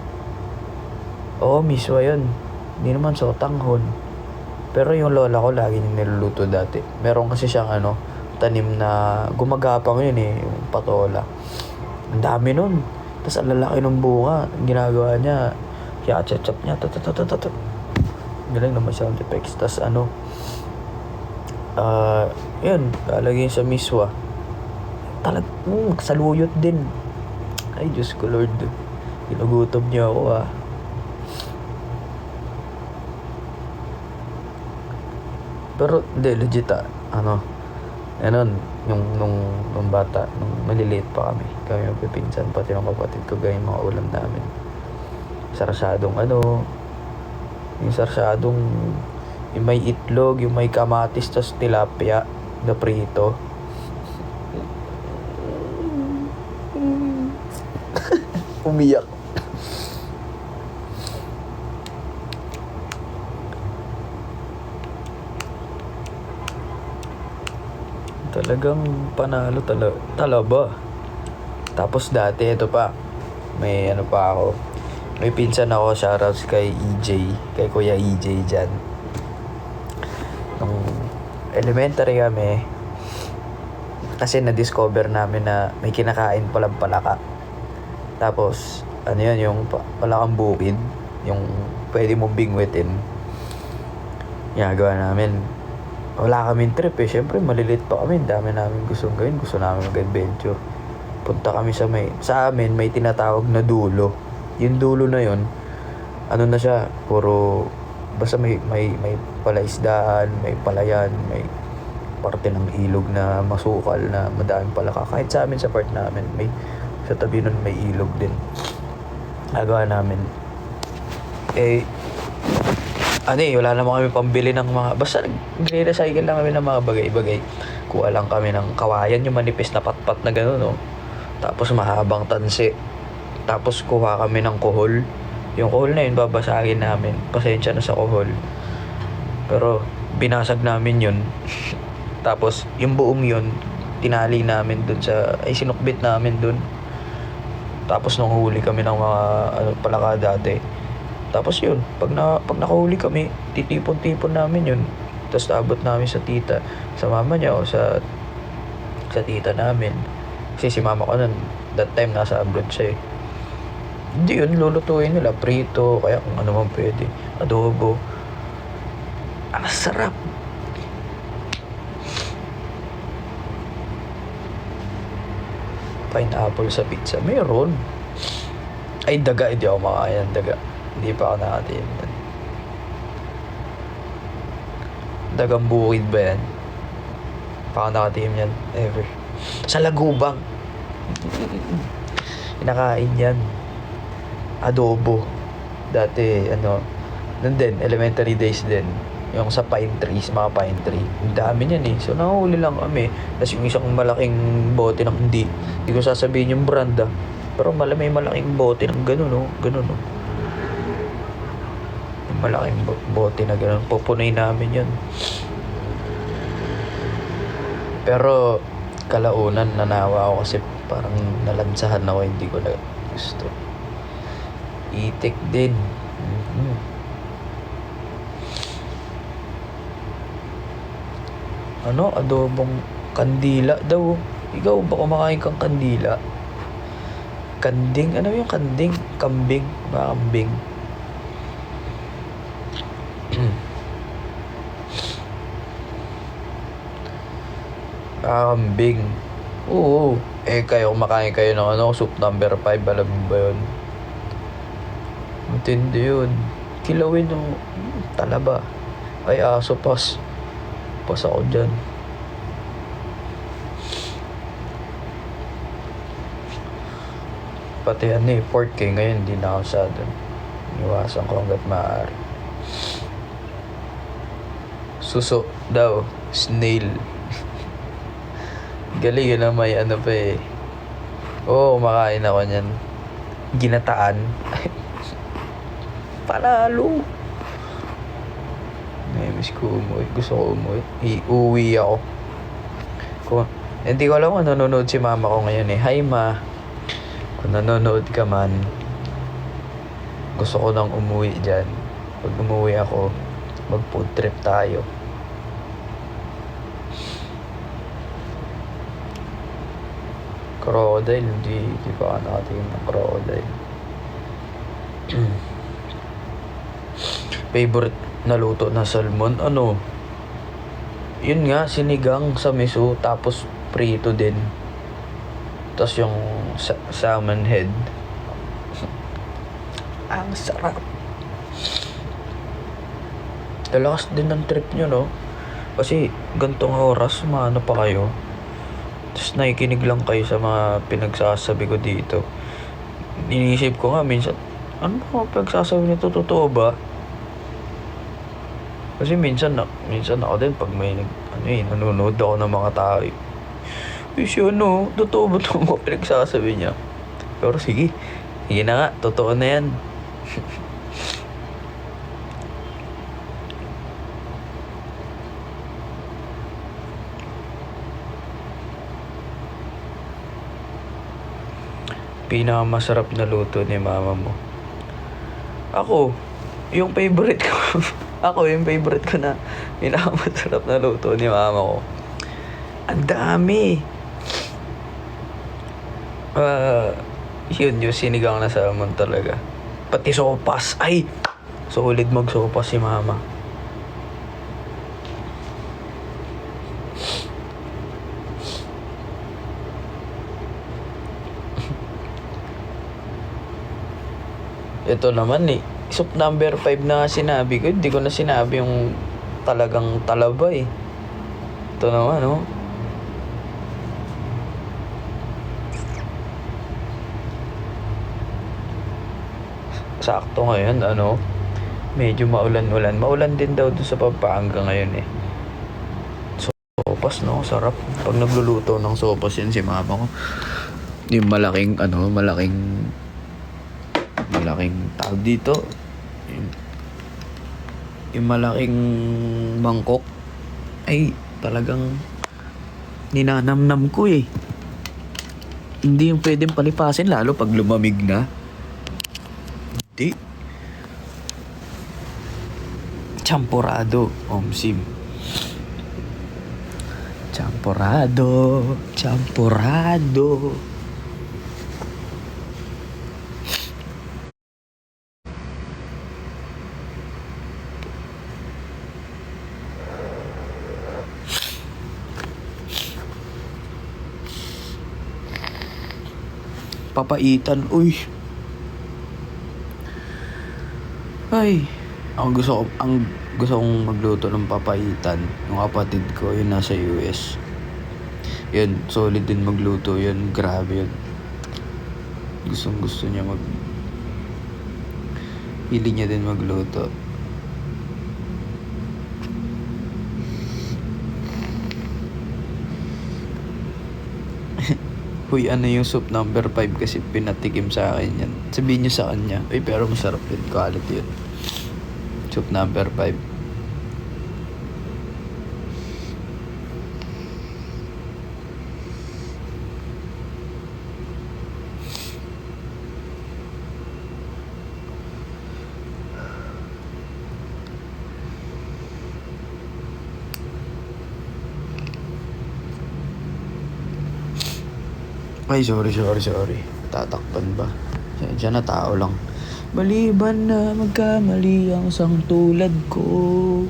Oo, miswa yun. Hindi naman sotanghon. Pero yung lola ko lagi niyang niluluto dati. Meron kasi siyang tanim na gumagapang yun eh, yung patola. Ang dami nun. Tapos ang lalaki ng bunga. Ang ginagawa niya, chap niya. Galing naman sound effects. Tapos yun, lalagay sa miswa. saluyot din. Ay, Diyos ko Lord. Ginugutom niyo ako Pero, hindi, legit Ganun, nung bata, nung maliliit pa kami magpipinsan, pati ng kapatid ko, ganyan mga ulam namin. Yung sarsyadong, yung may itlog, yung may kamatis, tas tilapia na prito. Umiyak. Talagang panalo talaba. Tapos dati ito pa, may may pinsan ako, shoutouts kay EJ, kay Kuya EJ dyan. Nung elementary kami, kasi na-discover namin na may kinakain palang palaka. Tapos yung palakang bukid, yung pwede mong bingwitin. Ginagawa namin. Wala kaming trip syempre malilit pa kami, dami namin gustong gawin, gusto namin mag-adventure. Punta kami sa amin may tinatawag na dulo. Yung dulo na yun, na siya, puro basta may palaisdaan, may palayan, may parte ng ilog na masukal na madaming palaka. Kahit sa amin, sa part namin, sa tabi nun may ilog din. Nagawa namin. Wala naman kami pambili ng mga, basta nagre-recycle lang kami ng mga bagay-bagay. Kuha lang kami ng kawayan, yung manipis na patpat na gano'n, Tapos mahabang tansi. Tapos kuha kami ng kohol. Yung kohol na yun, babasagin namin. Pasensya na sa kohol. Pero, binasag namin yun. Tapos, yung buong yun, tinali namin dun sinukbit namin dun. Tapos, nung huli kami ng mga, palaka dati. Tapos yun, pag nakahuli kami, titipon-tipon namin yun. Tapos abot namin sa mama niya o sa tita namin. Kasi si mama ko nun, that time nasa abroad siya Hindi yun, lulutuin nila, prito, kaya kung ano man pwede, adobo. Ang sarap. Pineapple sa pizza, meron. Ay, daga, hindi ako makakain ng daga. Hindi pa ako nakatiim. Dagang bukid ba yan? Pa ako nakatiim yan, ever. Sa Lagubang. Kinakain yan. Adobo. Dati, nun din, elementary days din. Yung sa pine trees, mga pine tree. Ang dami niyan So, nahuli lang kami. Tapos yung isang malaking bote ng hindi ko sasabihin yung brand Pero may malaking bote ng ganun Malaking bote na ganun. Pupunay namin yun. Pero, kalaunan, nanawa ako kasi parang nalansahan ako, hindi ko na gusto. Itik din. Adobong kandila daw. Ikaw ba kumakain kang kandila? Kanding? Ano yung kanding? Kambing? Kambing. Kambing. Oo. Kumakain kayo ng soup number 5. Alam mo ba yun? Matindi yun. Kilawin talaba. Ay, aso pas ako dyan. Pati pork ngayon hindi na ako sa doon. Iwasan ko hanggat maaari. Suso daw. Snail. Galing yun may pa Oo, kumakain ako niyan. Ginataan. Panalo. Namiss ko umuwi. Gusto ko umuwi. Uuwi ako. Hindi ko alam kung nanonood si mama ko ngayon Hi ma. Kung nanonood ka man, gusto ko nang umuwi dyan. Pag umuwi ako, mag-food trip tayo. Crocodile, hindi pa nakatingin ng crocodile. Favorite na luto na salmon, Yun nga, sinigang sa miso, tapos prito din. Tapos yung salmon head. Ang sarap. Lalakas din ng trip nyo, no? Kasi gantong oras, maano pa kayo. Tapos nakikinig lang kayo sa mga pinagsasabi ko dito. Iniisip ko nga minsan, ano ba pinagsasabi nito? Totoo ba? Kasi minsan ako din pag may nanonood ako ng mga tao. Si ano, totoo ba itong mga pinagsasabi niya? Pero sige na nga, totoo na yan. Pinakamasarap na luto ni mama mo. Ako, yung favorite ko. Yung favorite ko na pinakamasarap na luto ni mama ko. Ang dami. Yun yung sinigang na salmon talaga. Pati sopas. Ay! Solid mag-sopas si mama. Ito naman soup number 5 na sinabi ko. Hindi ko na sinabi yung talagang talaba eh. Ito naman, no? Sakto ngayon, medyo maulan-ulan. Maulan din daw doon sa Pampanga ngayon eh. Sopas, no? Sarap. Pag nagluluto ng sopas yan si mama ko. Yung malaking tawag dito. Yung malaking mangkok. Ay, talagang ninanamnam ko eh. Hindi yung pwedeng palipasin lalo pag lumamig na. Hindi. Champurado, Omsim. Champurado. Papaitan, uy. Ay, ang gusto kong magluto ng papaitan. Yung kapatid ko, yun nasa US. Yun, solid din magluto yun. Grabe yun. Gusto niya Hili niya din magluto. Uy, ano yung soup number 5 kasi pinatikim sa akin yan. Sabihin niyo sa kanya. Uy, pero masarap yun. Quality yun. Soup number 5. Ay, sorry. Tatakpan ba? Diyan na tao lang. Maliban na magkamali ang isang tulad ko.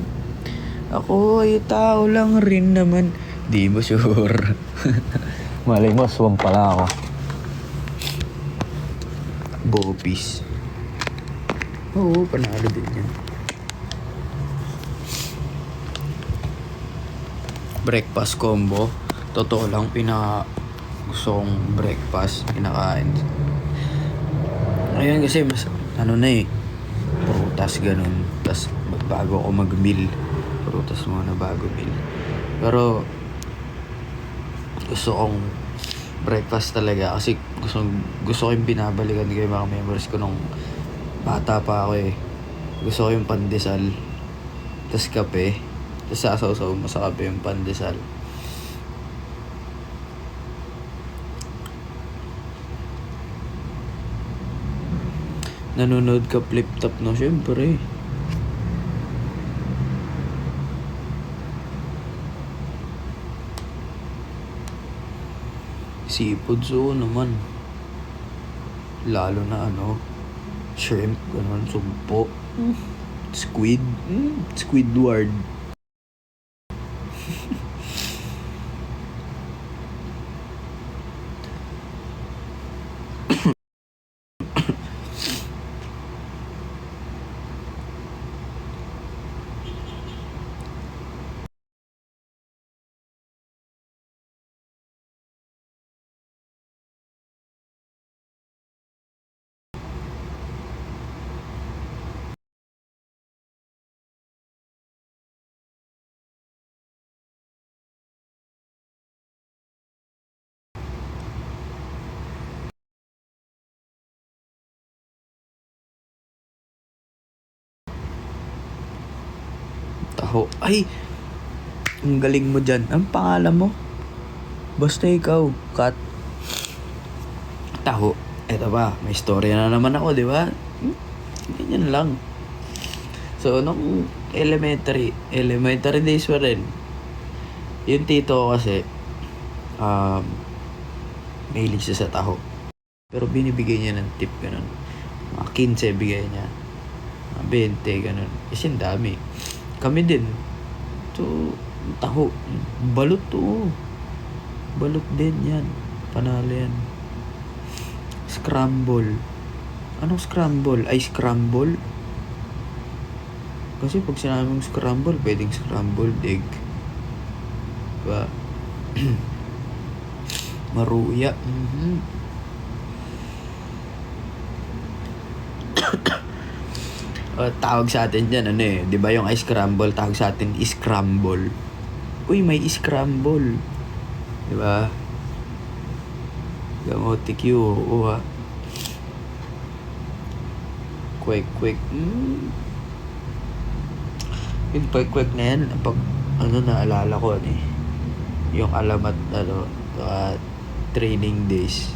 Ako ay tao lang rin naman. Di mo sure. Malay mo, swam pala ako. Bopis. Oo, panalo din yan. Breakfast combo. Totoo lang, gusto kong breakfast, kinakain. Ngayon kasi mas, prutas ganun. Tapos bago ako mag-meal, prutas muna bago meal. Pero, gusto kong breakfast talaga kasi gusto ko yung binabalikan ko yung mga memories ko nung bata pa ako eh. Gusto ko yung pandesal, tapos kape, tapos sasaw-saw mo sa kape yung pandesal. Nanonood ka flip top no, syempre. Seafood so naman. Lalo na shrimp, ganun, sumpo. Squid. Squidward. taho. Ay! Ang galing mo dyan. Ang pangalan mo? Basta ikaw, Kat. Taho. Eto ba, may story na naman ako, di ba? Ganyan lang. So, nung elementary days pa rin, yung tito ko kasi, mahilig siya sa taho. Pero binibigay niya ng tip, ganun. Mga 15 bigay niya. Mga 20, ganun. Kasi ang dami. Kami din. So, taho. Balot to. Balot din yan. Panalo yan. Scramble. Anong scramble? Ay, scramble? Kasi pag sinabi mong scramble, pwedeng scrambled egg. Diba? Maruya. Tawag sa atin dyan, ano eh. Diba yung ice scramble, tawag sa atin scramble. Uy, may scramble. Diba? Gamote Q. Oo ha. Kwek. Yung kwek na yan, pag naalala ko ano eh. Yung alamat, training days.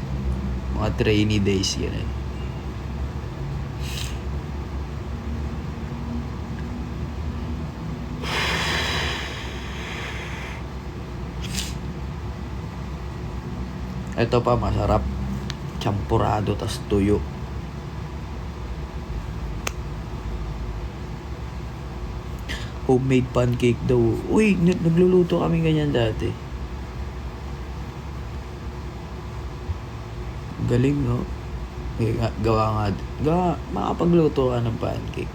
Mga trainee days, yan eh. Ito pa, masarap. Champurado, tas tuyo. Homemade pancake daw. Uy, nagluluto kami ganyan dati. Galing, no? Gawa, makapagluto ka ng pancake.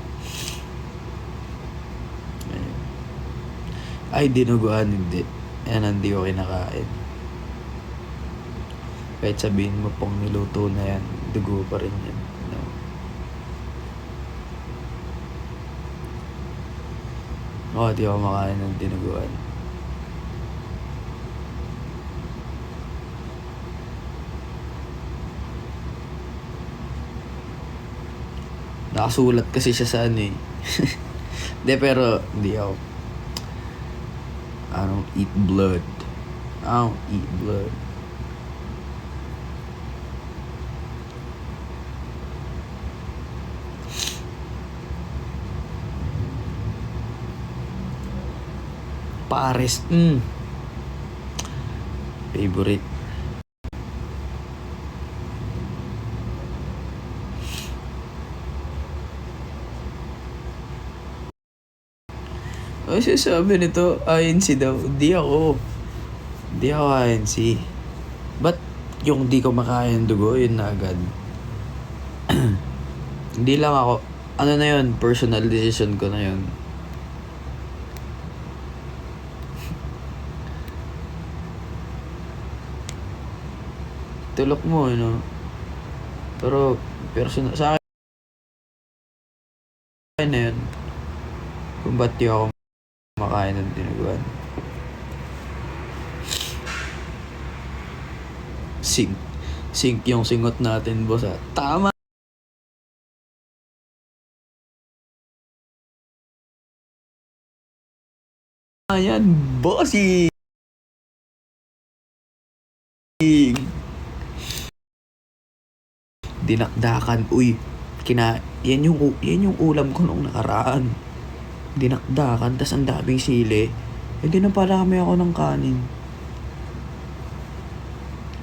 Ayun. Ay, dinuguan, hindi. Yan, hindi ko kinakain. Kahit sabihin mo pong niluto na yan, dugo pa rin yan. No? Di ako makain ng dinuguan. Nakasulat kasi siya sa ano eh. De, pero hindi ako. I don't eat blood. Pares. Favorite. Ano siya sabi nito? INC daw. Di ako INC. Ba't yung di ko makain dugo, yun na agad? Hindi lang ako. Ano na yun? Personal decision ko na yun. Tulok mo, ano? Pero, personal, sa akin na yun. Kung ba't di ako makain ng dinuguan. Sink yung singot natin, boss. Tama! Yan, bossy! Dinakdakan. Uy, yan yung ulam ko nung nakaraan. Dinakdakan, tas ang daming sili. Hindi na pala kami ako ng kanin.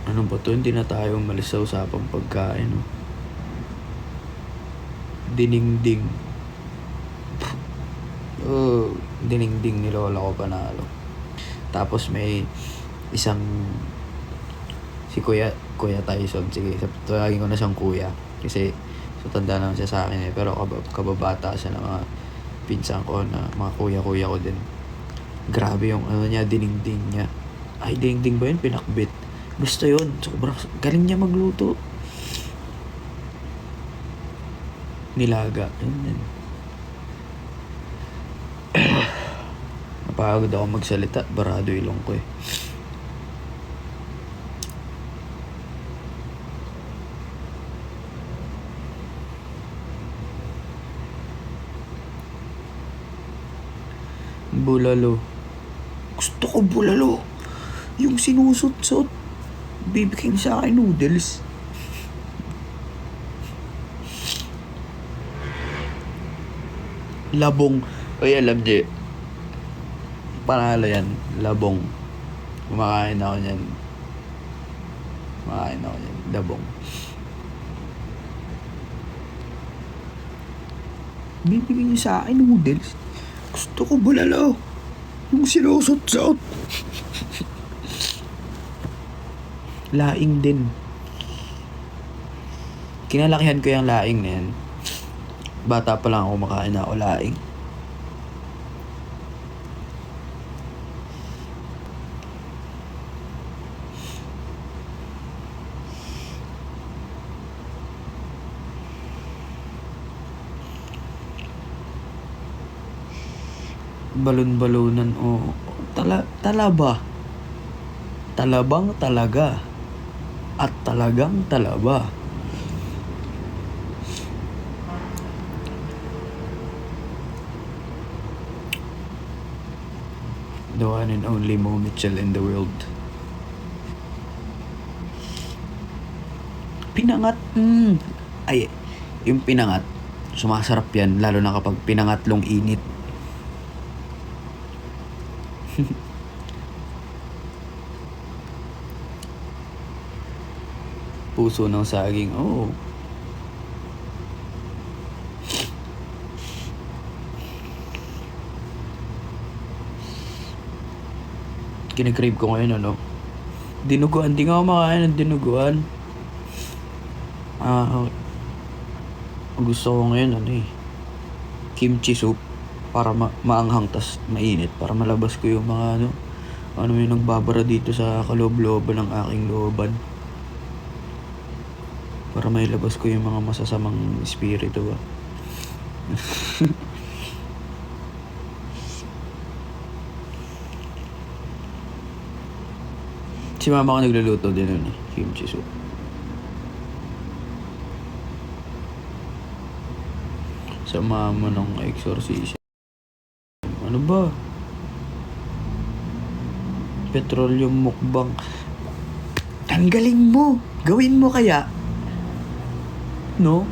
Ano ba to? Hindi na tayo umalis sa usapang pagkain, no? Diningding. Diningding ni lola ko panalo. Tapos may isang si Kuya Tyson. Sige, tawagin ko na siyang kuya. Kasi tanda naman siya sa akin eh. Pero kababata siya ng mga pinsan ko na mga kuya ko din. Grabe yung niya, diningding niya. Ay, diningding ba yun? Pinakbit. Basta yun. Sobrang galing niya magluto. Nilaga. Yun. Napagod ako magsalita. Barado ilong ko eh. Bulalo. Gusto ko bulalo. Yung sinusot-sot. Bibigyan sa akin noodles. Labong. Oy, alam niyo, panalo yan. Labong. Kumakain ako niyan. Labong. Bibigyan niyo sa akin noodles. Gusto ko bulalo. Yung sinusot-sot. Laing din. Kinalakihan ko yung laing na yan. Bata pa lang ako kumakain na ako laing. Balon-balonan o talaba. Talabang talaga. At talagang talaba. The one and only Mo Mitchell in the world. Pinangat. Ay, yung pinangat, sumasarap yan, lalo na kapag pinangatlong init. Puso ng saging, oh. Kinikrave ko ngayon, ano? Dinuguan, di nga ako makain ng dinuguan. Gusto ko ngayon, kimchi soup. Para maanghang, tas mainit. Para malabas ko yung mga, yung nagbabara dito sa kaloob-looban ng aking looban. Para mailabas ko yung mga masasamang espiritu ba. Si mama ko nagluluto din nun kimchi soup. Sa mama ng exorcism. Ano ba? Petroleum mukbang. Ang galing mo. Gawin mo kaya. No?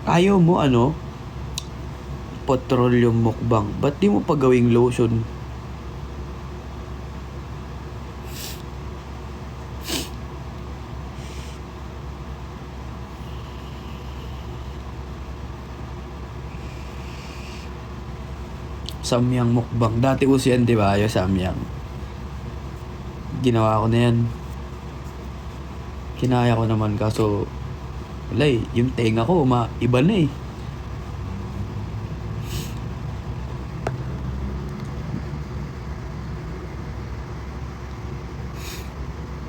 Ayaw mo petroleum mukbang. Ba't di mo pa gawing lotion? Samyang mukbang. Dati uso yan, di ba? Yung samyang. Ginawa ko na yan. Kinaya ko naman kaso wala yung tenga ko iba na eh.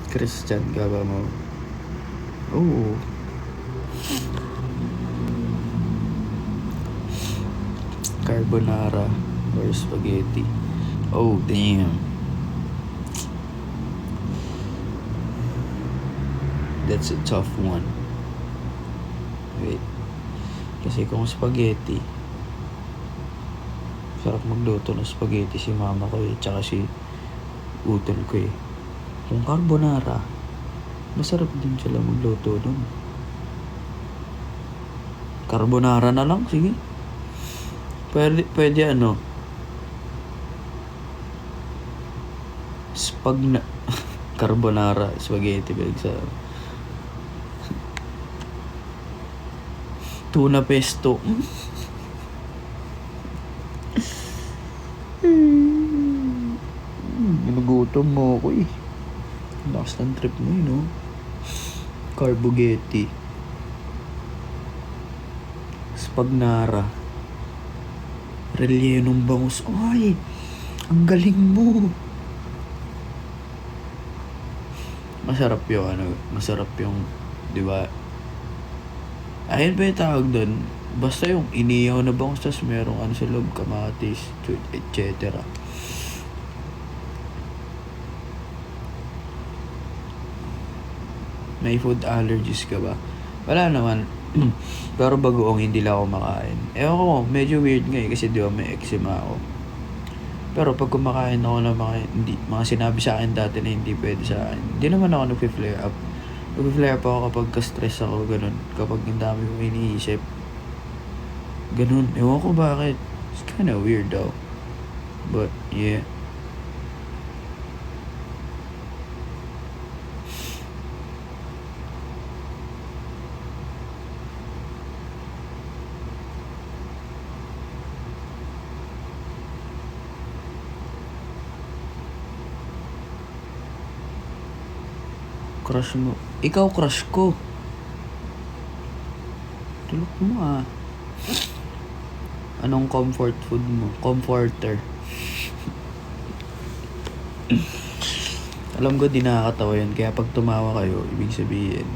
Christian ka ba mo? Oo. Carbonara or spaghetti. Oh, damn. That's a tough one. Wait. Kasi kung spaghetti, sarap magluto ng spaghetti si mama ko tsaka si utol ko Kung carbonara, masarap din sila magluto dun. Carbonara na lang, sige. Pwede carbonara, spaghetti bag sa tuna pesto. Ginugutom mo ako Lakas ng trip mo Carbogetti. Spagnara. Rellenong bangus. Ay! Ang galing mo! Masarap yung, di ba? Ayun ba yung tawag doon? Basta yung iniyaw na bangus, tas merong sa loob, kamatis, etc. May food allergies ka ba? Wala naman. Pero bagoong hindi lang ako makain. Ewan ko, medyo weird nga kasi di ba may eczema ako. Pero pag kumakain ako ng mga sinabi sa akin dati na hindi pwede sa akin, hindi naman ako nag-flare up. Nag-flare up ako kapag ka-stress ako, ganun. Kapag ang dami kong iniisip. Ganun. Ewan ko bakit. It's kinda weird though. But, yeah. Crush mo. Ikaw crush ko. Tulok mo ah. Anong comfort food mo? Comforter. Alam ko di nakakatawa yun. Kaya pag tumawa kayo, ibig sabihin,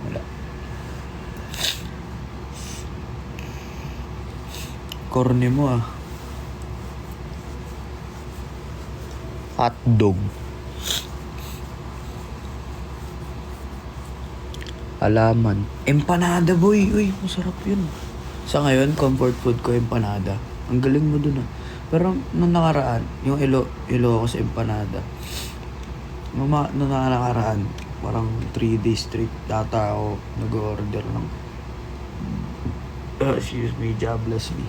wala. Corny mo ah. Hotdog. Alaman. Empanada boy. Uy, masarap yun. Sa ngayon, comfort food ko empanada. Ang galing mo dun ah. Pero nung nakaraan, yung Ilocos empanada. Nung nakaraan, parang 3 days straight data ako nag-order ng excuse me, God bless me.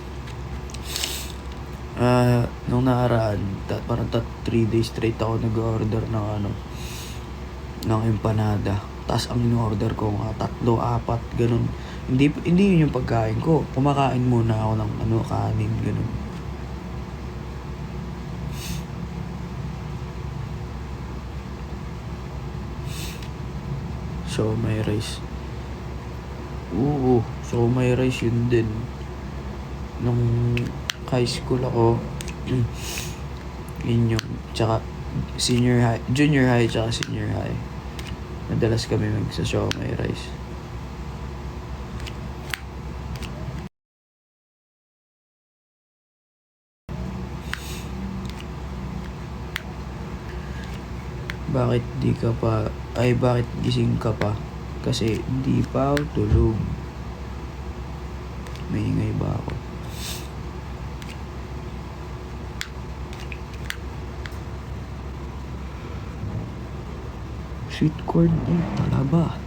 Nung nakaraan, parang 3 days straight ako nag-order ng empanada. Tapos ang in-order ko mga 3, 4, ganun. Hindi yun yung pagkain ko. Kumakain muna ako ng kanin, ganun. So may rice. So may rice yun din. Nung high school ako, yun yung, tsaka junior high tsaka senior high. Madalas kami magsa-show may rice. Bakit gising ka pa? Kasi hindi pa ako tulog. May ingay ba ako? Sweet corn talaba.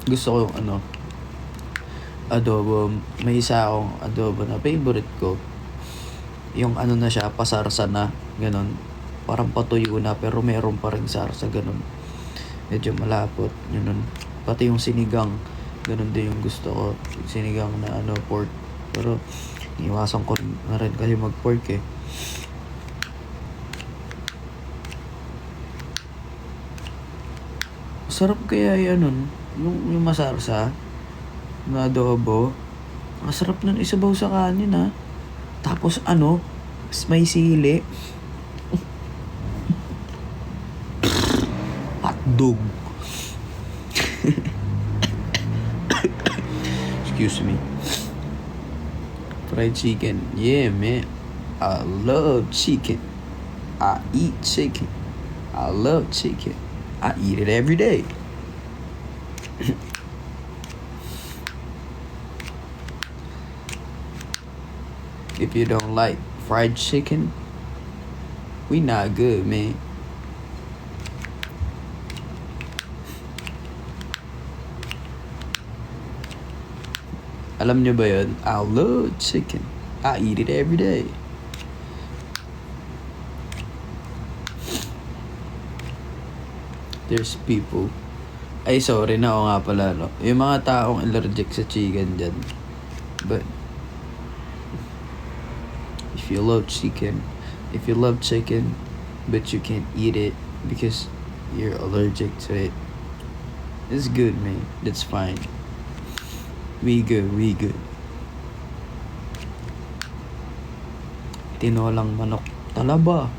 Gusto ko yung adobo. May isa akong adobo na favorite ko. Yung na siya, pasarsa na, ganun. Parang patuyo na, pero meron pa rin sarsa, ganun. Medyo malapot, ganun. Pati yung sinigang, ganun din yung gusto ko. Yung sinigang na pork. Pero, iwasan ko na rin kasi mag-pork eh. Sarap kaya yan yung masarsa na adobo. Masarap nun isabaw sa kanin ha. Tapos may sili. Hotdog. Excuse me. Fried chicken. Yeah, man. I love chicken. I eat chicken. I love chicken. I eat it every day. If you don't like fried chicken, we not good, man. Alam nyo ba yun? I love chicken. I eat it every day. There's people. Ay, sorry na ako nga pala, no? Yung mga taong allergic sa chicken dyan. But, if you love chicken, but you can't eat it because you're allergic to it, it's good, man. That's fine. We good. Tinolang manok talaba.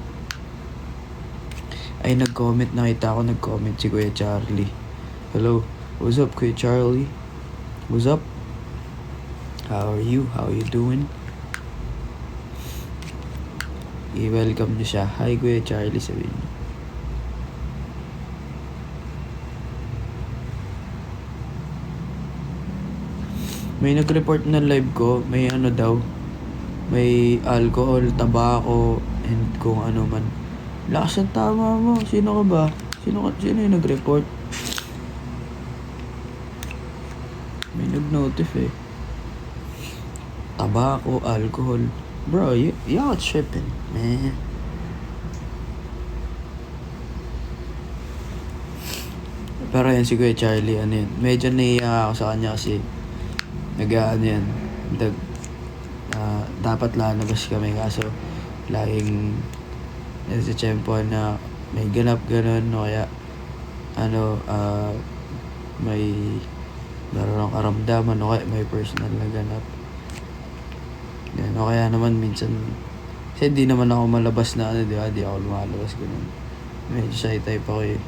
Ay, nakita ko si Kuya Charlie. Hello, what's up, Kuya Charlie? What's up? How are you doing? I-welcome niyo siya. Hi, Kuya Charlie, sabihin niyo. May nag-report na live ko, may ano daw, may alcohol, tabako, and kung ano man. Lakas ang tama mo. Sino ka ba? Sino yung nag-report? May nag-notif eh. Tabako, alcohol. Bro, y'all tripping, man. Pero yan si Kuya Charlie, ano yun. Medyo naiiyak ako sa kanya kasi ano yan. Dapat lalabas kami kaso laging nasa tiyempo na may ganap ganun o kaya may naroon karamdaman o kaya may personal na ganap. Yan, o kaya naman minsan kasi di naman ako malabas na di ba? Di ako lumalabas ganun. Medyo shy type ako eh.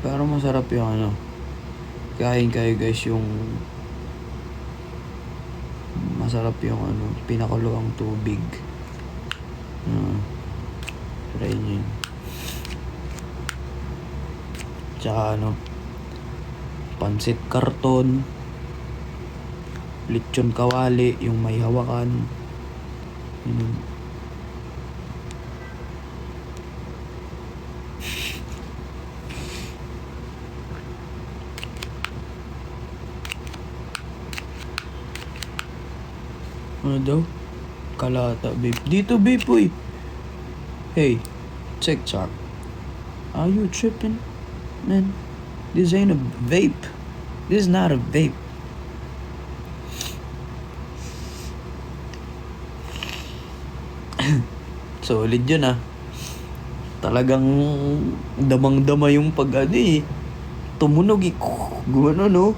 Pero masarap yung kain kayo guys yung masarap yung pinakuloang tubig. Try nyo yun. Tsaka pansit karton, lechon kawali, yung may hawakan. Ano daw? Kalata, babe. Dito, babe, uy. Hey, check. Are you tripping, man? This ain't a vape. This is not a vape. Solid yun Talagang damang-dama yung pag tumunog gumano no.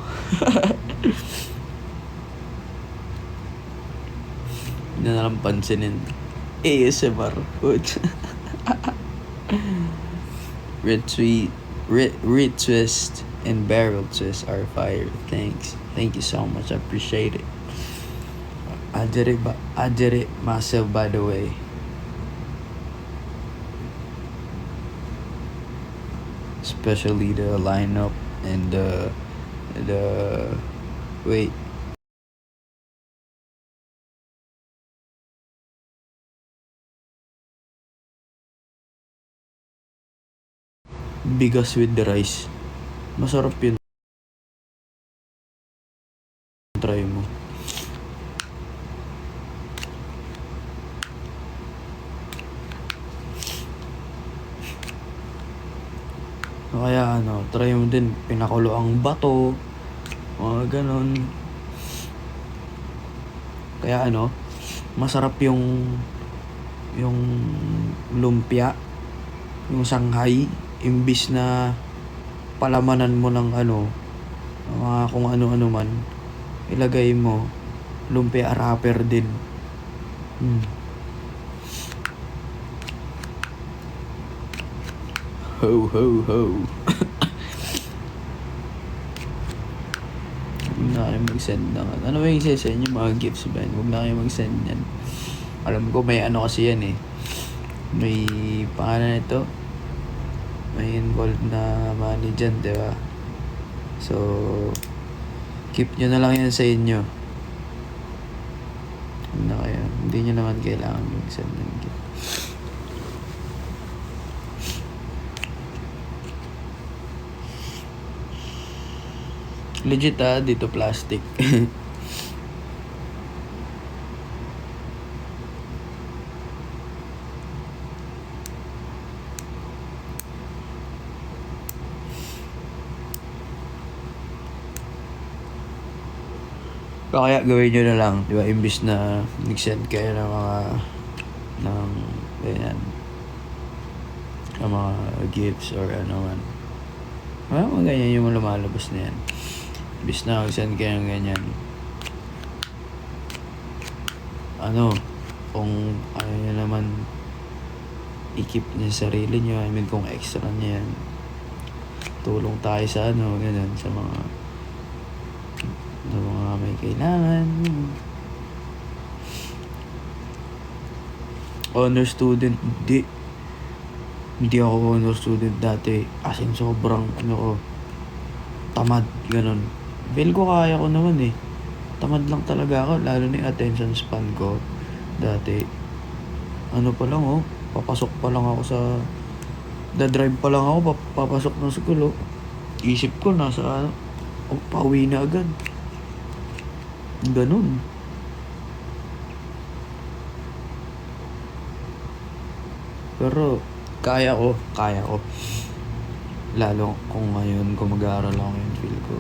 Hindi na lang pansinin. ASMR. Retwist and barrel twist are fire. Thanks. Thank you so much. I appreciate it. I did it myself, by the way. Especially the lineup and the wait. Bigas with the rice. Masarap yun. Try mo. Kaya try mo din pinakulo ang bato. Mga ganon. Kaya masarap yung lumpia, yung Shanghai, imbis na palamanan mo ng mga kung ano-ano man, ilagay mo lumpia wrapper din. Ho ho ho. Huwag na kayo mag-send ng ano ba yung send yung mga gifts ba? Huwag na kayo mag-send yan. Alam ko may kasi yan may pangalan nito, may involved na money dyan, diba? So keep nyo na lang yan sa inyo. Huwag na kayo, hindi nyo naman kailangan mag-send ng gift. Legit dito plastic. Kaya gawin nyo na lang, di ba? Imbis na nag-send kayo ng mga gifts or ano man. Mga ganyan yung lumalabas na yan. Imbis na mag-send kayo ng ganyan. kung ayaw niya naman i-keep niya sa sarili niya, I mean kung extra niya yan, tulong tayo sa ganun, sa mga may kailangan. Honor student, hindi ako honor student dati, as in sobrang tamad, ganun. Feel ko kaya ko naman tamad lang talaga ako, lalo na yung attention span ko dati. Pa lang papasok pa lang ako sa drive pa lang ako, papasok ng school isip ko nasa pauwi na agad, ganun. Pero kaya ko lalo kung ngayon kung mag-aaral ako ngayon, feel ko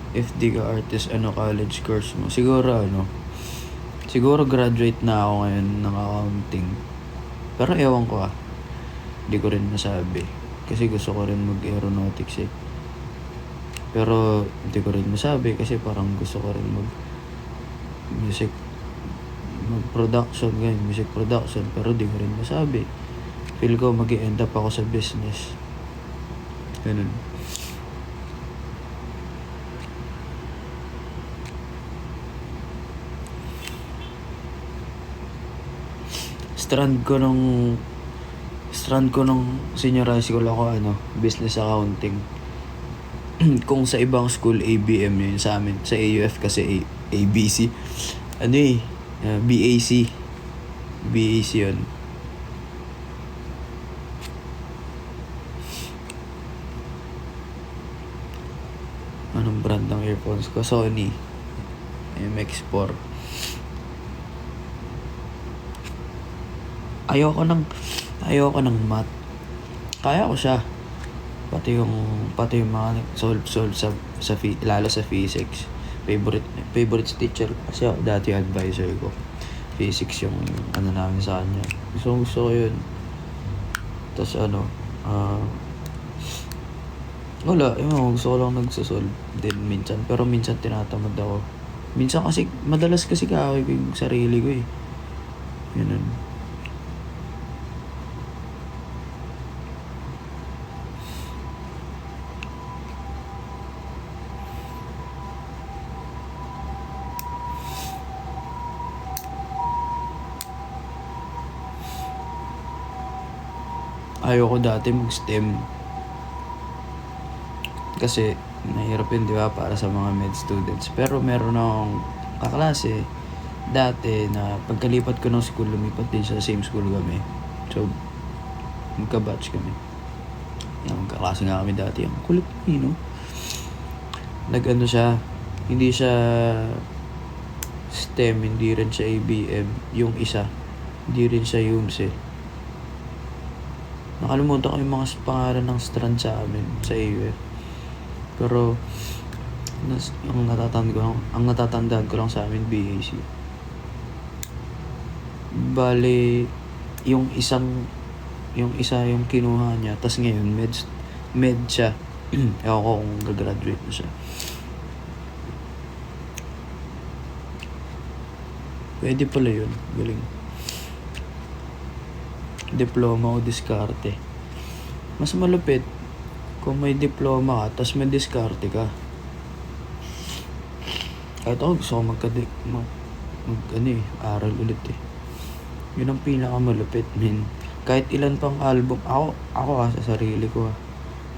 if di ka artist, college course mo? Siguro graduate na ako ngayon ng accounting. Pero ewan ko di ko rin masabi. Kasi gusto ko rin mag-aeronautics Pero hindi ko rin masabi kasi parang gusto ko rin music production, pero di ko rin masabi. Feel ko mag-i-end up ako sa business. Ganun. Strand ko nung senior high school ako, business accounting. Kung sa ibang school, ABM yun, sa amin, sa AUF kasi ABC. BAC. BAC yun. Anong brand ng earphones ko? Sony MX4. Ayoko ng math. Kaya ko siya. Pati yung mga solve lalo sa physics. Favorite teacher kasi ako, dati advisor ko. Physics yung namin sa kanya. Gusto ko yun. Tapos wala, gusto ko lang nagsasolve din minsan. Pero minsan tinatamad ako. Minsan kasi, madalas kasi kaaway ko yung sarili ko Ganun. Ayoko dati mag-STEM. Kasi, mahirap yun, di ba? Para sa mga med students. Pero meron akong kaklase dati na pagkalipat ko ng school, lumipat din sa same school kami. So, magka-batch kami. Yung kaklase nga kami dati. Ang kulit Nag-ano siya, hindi siya STEM, hindi rin siya ABM. Yung isa, hindi rin siya UMSE. Nakalimutan ko yung mga pangalan ng strand sa amin, sa AUF. Pero, ang natatandaan ko lang sa amin, BAC. Bale, yung isa yung kinuha niya, tas ngayon, med siya. Ewan ko kung gagraduate na siya. Pwede pala yun, galing. Diploma o diskarte. Mas malupit kung may diploma ka tas may diskarte ka. Kahit ako gusto ko aral ulit Yun ang pinakamalupit, kahit ilan pang album ako sa sarili ko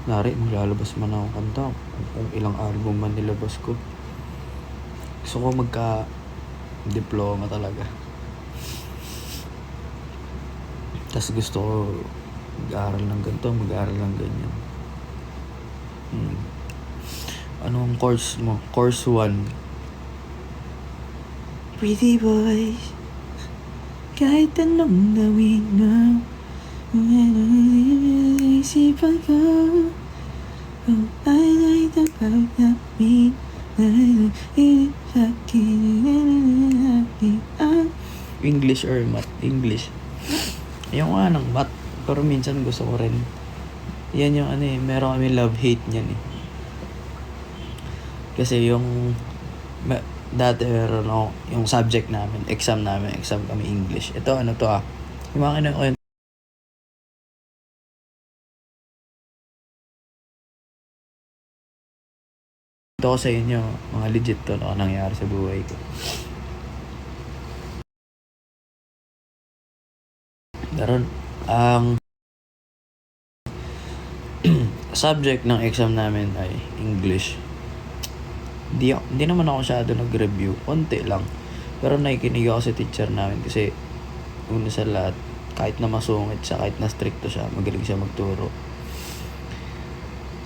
maglalabas man akong kanta, kung ilang album man nilabas ko, gusto ko magka diploma talaga. Tas gusto ko mag-aaral ng ganito, mag-aaral ng ganyan. Anong course mo? Course 1. Pretty boys, kahit anong gawin mo, isipan ko, I like the part of me, English or math? English. Yung ng math, pero minsan gusto ko rin Yan yung ano eh, meron kami love-hate niyan eh. Kasi yung dati meron ako, yung subject namin, exam kami English. Ito ano to yung mga kinukwento ko sa inyo, mga legit to na nangyari sa buhay ko. Daron, ang subject ng exam namin ay English. Hindi naman ako masyado nag-review, konti lang. Pero nakikinig ako sa teacher namin kasi una sa lahat, kahit na masungit siya, kahit na stricto siya, magaling siya magturo.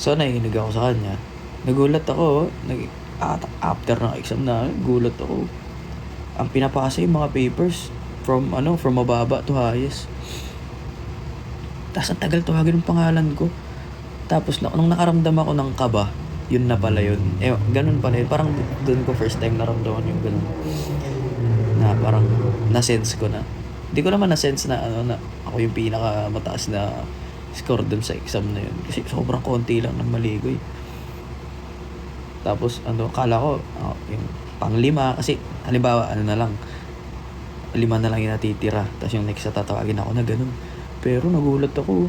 So nakikinig ako sa kanya. Nagulat ako, after ng exam namin, gulat ako. Ang pinapasa yung mga papers from mababa to highest. Tapos ang tagal tawagin ng pangalan ko. Tapos nung nakaramdam ako ng kaba, yun na pala yun. Ganun pala yun. Parang doon ko first time naramdaman yung ganun. Na parang na-sense ko na. Hindi ko naman na-sense na na ako yung pinaka mataas na score dun sa exam na yun. Kasi sobrang konti lang ng mali ko eh. Tapos kala ko yung pang-5 kasi halimbawa na lang 5 na lang yung natitira. Tapos yung next na tatawagin ako na ganun. Pero nagulat ako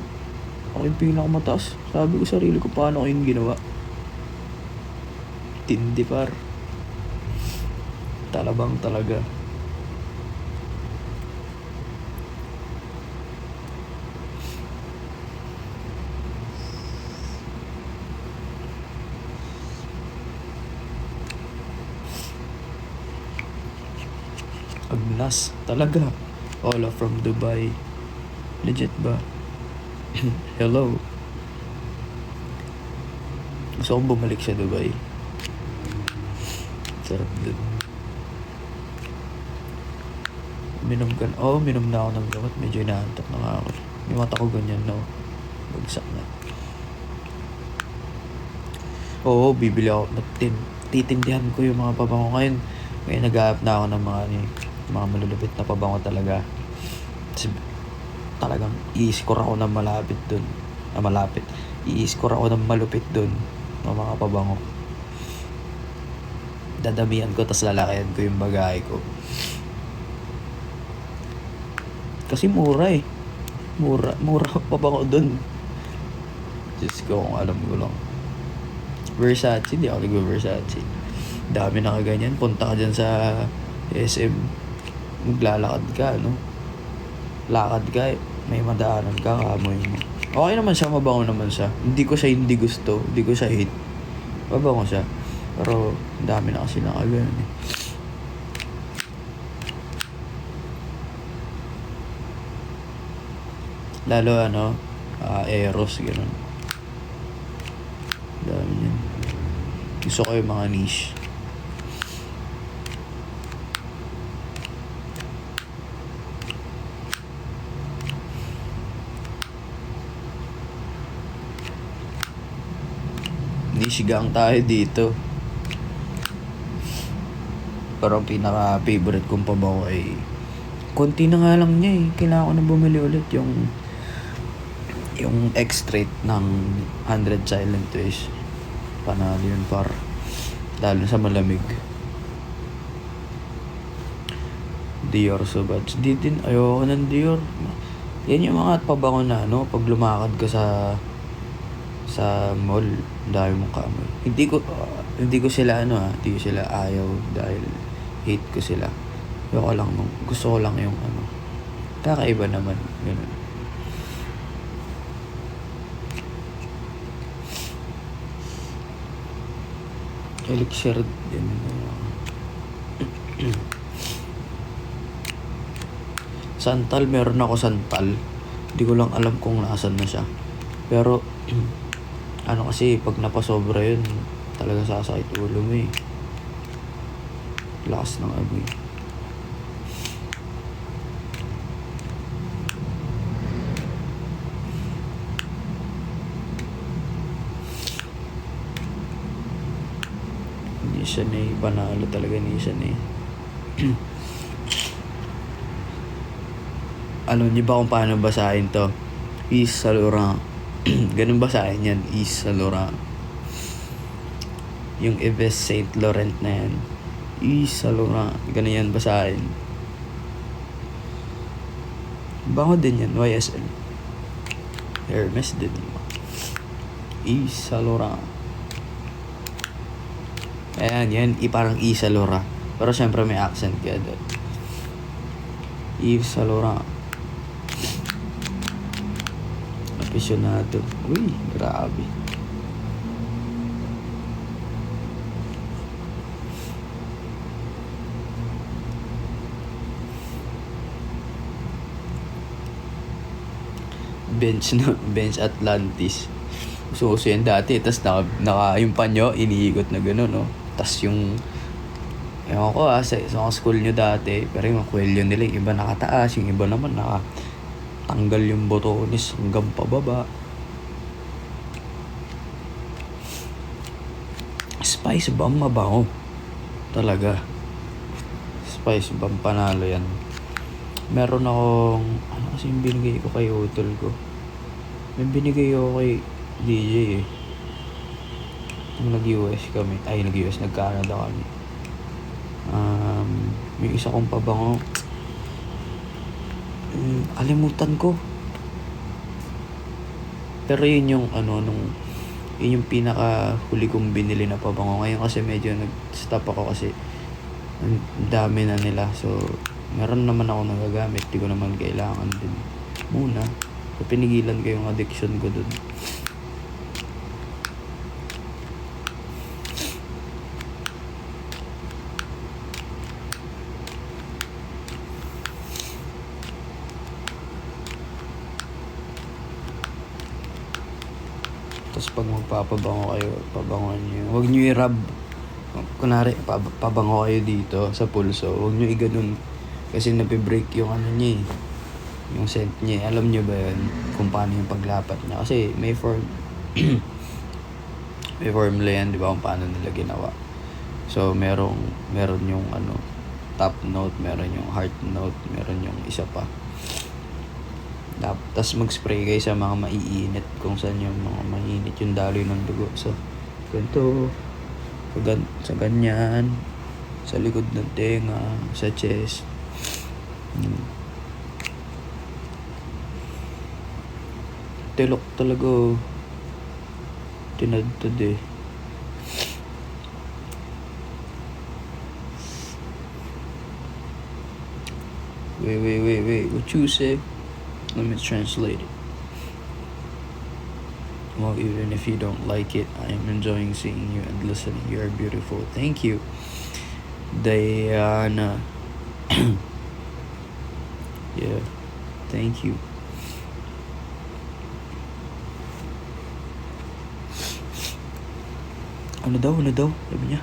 yung pinakamataas. Sabi ko sarili ko, paano ko yung ginawa? Tindi par. Talabang talaga. Agnas talaga. Ola from Dubai. Legit ba? Hello. Gusto kong bumalik sa Dubai. Sarap dun. Minom na ako ng gamot. Medyo inaantok na nga ako. Yung mata ko ganyan, no? Bagsak na. Oo, bibili ako. Titindihan ko yung mga pabango ngayon. Ngayon nag-aap na ako ng mga malulupit na pabango talaga. Kasi talagang i-score ako ng malapit dun. I-score ako ng malupit dun. Ng mga pabango. Dadamihan ko, tas lalakayan ko yung bagay ko. Kasi mura eh. Mura pabango dun. Diyos ko, kung alam ko lang. Versace, di ako nag-Versace. Dami na kaganyan. Punta ka dyan sa SM. Maglalakad ka, lakad ka, may madaanan ka, kamoy mo. Okay naman siya, mabango naman siya. Hindi ko siya hindi gusto, hindi ko siya hate. Mabango siya. Pero dami na kasi nakaganon eh. Lalo Eros, gano'n. Dami yan. Gusto ko yung mga niche. Niche gang tayo dito. Pero ang pinaka-favorite kong pabango ay konti na nga lang niya eh. Kailangan ko na bumili ulit yung extract ng 100 Silent Ways. Panalo yun par. Lalo sa malamig. Dior Sauvage. Di din, ayoko ng Dior. Yan yung mga pabango na pag lumakad ka sa mall, dahil mong kamoy. Hindi ko sila hindi ko sila ayaw dahil hate ko sila. Gusto ko lang yung kakaiba naman, ganun. Elixir din. Santal, meron ako santal. Hindi ko lang alam kung nasan na siya. Pero kasi pag napasobra yun, talaga sasakit ulo mo eh. Lakas ng amoy. Nissan eh, panalo talaga Nissan eh. Alam niyo ba kung paano basahin to? Yves Saint Laurent. Ganun ba sa akin yan? Yves Saint Laurent. Yung Yves Saint Laurent na yan. Yves Saint Laurent. Ganun yan ba sa akin? Bango din yan. YSL. Hermes din. Yves Saint Laurent. Ayan, yan. Parang Yves Saint Laurent. Pero syempre may accent kaya doon. Yves Saint Laurent. Aficionado. Uy, grabe. Bench Atlantis. So yan dati. Tapos naka yung panyo, iniikot na gano'n, no? Tapos yung ewan ko sa school nyo dati, pero yung kwelyo nila, yung iba nakataas, yung iba naman nakatanggal yung botones hanggang pababa. Spice Bomb mabango. Talaga. Spice Bomb, panalo yan. Meron akong, ano kasi yung binigay ko kay utol ko? May binigay ako kay DJ eh. Nung nag-US kami, nag-Canada kami. May isa kong pabango. Alimutan ko. Pero yun yung yun yung pinaka huli kong binili na pabango. Ngayon kasi medyo nag-stop ako kasi ang dami na nila. So, meron naman ako nagagamit. Di ko naman kailangan din muna. So, pinigilan ko yung addiction ko dun. Tapos pag magpapabango kayo, pabangoan nyo. Huwag nyo i-rub. Kunwari, pabango kayo dito sa pulso. Huwag nyo i-ganon. Kasi nape-break yung niya eh. Yung scent niya. Alam nyo ba yun? Kung paano yung paglapat niya. Kasi may may formula yan, di ba? Kung paano nila ginawa. So, meron yung top note, meron yung heart note, meron yung isa pa. Tapos mag-spray kayo sa mga maiinit, kung saan yung mga mainit yung daloy ng dugo. So, ganito, sa ganyan, sa likod ng tenga, sa chest. Tilok talaga. Tinadtad eh. Wait. What you say? Let me translate it. Well, even if you don't like it, I am enjoying seeing you and listening. You are beautiful. Thank you, Diana. Yeah, thank you. Ano daw? Sabi niya.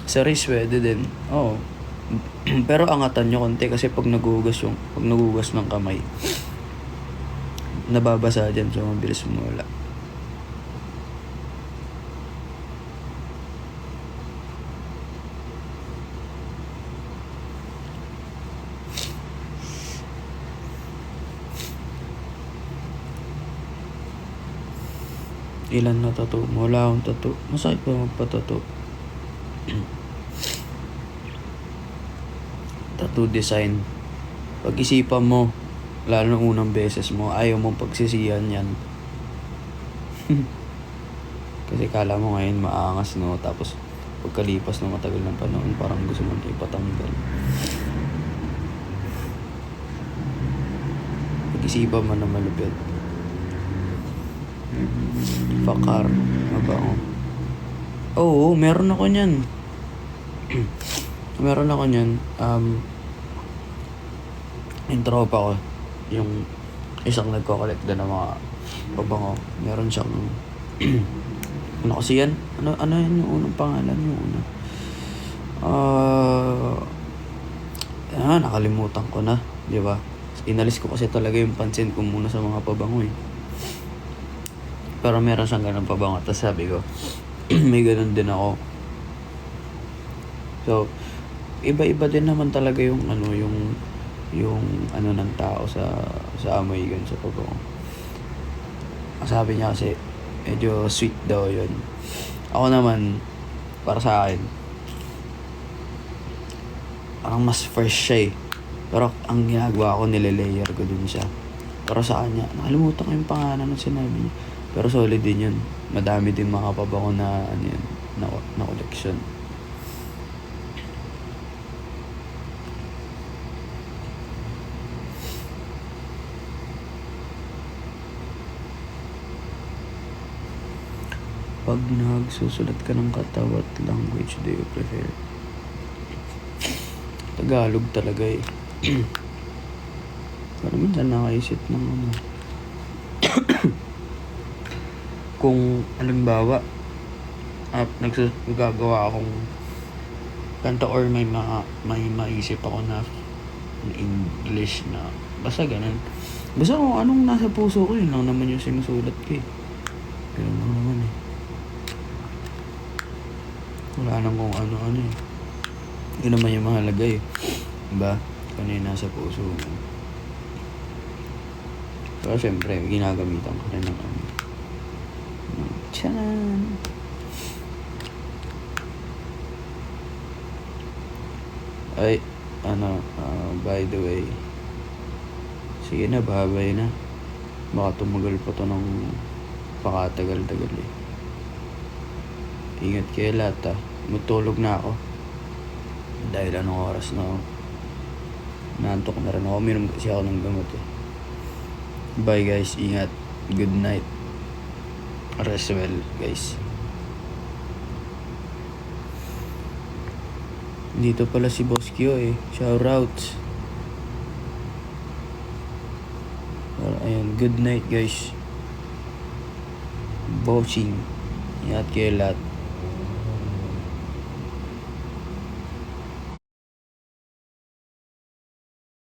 Sa wrist, pwede din. Oo. Pero angatan nyo konti kasi pag nagugas ng kamay, nababasa dyan, so mabilis mawala. Ilan na tattoo? Wala akong tattoo. Masakit pa magpa-tattoo. Tattoo design. Pag-isipan mo, lalo ng unang beses mo, ayaw mong pagsisihan yan. Kasi kala mo ngayon maangas, no? Tapos pagkalipas ng matagal ng panahon, parang gusto mo na ipatanggal. Pag-isipan mo na malupit. Fakar. Mabango. Oo, meron ako niyan. Yung tropa ko, yung isang nagko-collect din ng mga pabango. Meron siyang ano kasi yan? Ano yan yung unang pangalan? Yung una. Nakalimutan ko na. Di ba? Inalis ko kasi talaga yung pansin ko muna sa mga pabango eh. Pero meron siyang ganun pabango. Tapos sabi ko, may ganun din ako. So, iba-iba din naman talaga yung ano, yung ano ng tao sa amoy yun, sa pabango. Sabi niya kasi, medyo sweet daw yun. Ako naman, para sa akin, parang mas fresh siya eh. Pero ang ginagawa ko, nilalayer ko dun siya. Pero sa kanya, nakalimutan ko yung pangalan ng sinabi niya. Pero solid din yun. Madami din mga pabango na, ano yun, na collection. Pag nagsusulat ka ng kata, what language do you prefer? Tagalog talaga eh. Pero minsan nakaisip ng ano. Kung halimbawa, nagagawa akong kanta or may maisip ako na English na basta ganun. Basta kung anong nasa puso ko, yun lang naman yung sinusulat ko eh. Ganun lang naman eh. Wala nang kung ano-ano eh. Yun naman yung mahalaga eh. Diba? Kung ano yung nasa puso mo. Pero syempre, ginagamitan ko rin ng ano. Tiyan! Ay, by the way. Sige na, babay na. Baka tumagal pa to ng pakatagal-tagal eh. Ingat kayo lahat ah. Matulog na ako. Dahil anong oras na ako. Naantok na rin ako. Minom kasi ako ng gamot eh. Bye guys. Ingat. Good night. Rest well guys. Dito pala si Boss Kyo eh. Shoutouts. Well, ayun. Good night guys. Bossing. Ingat kayo lahat.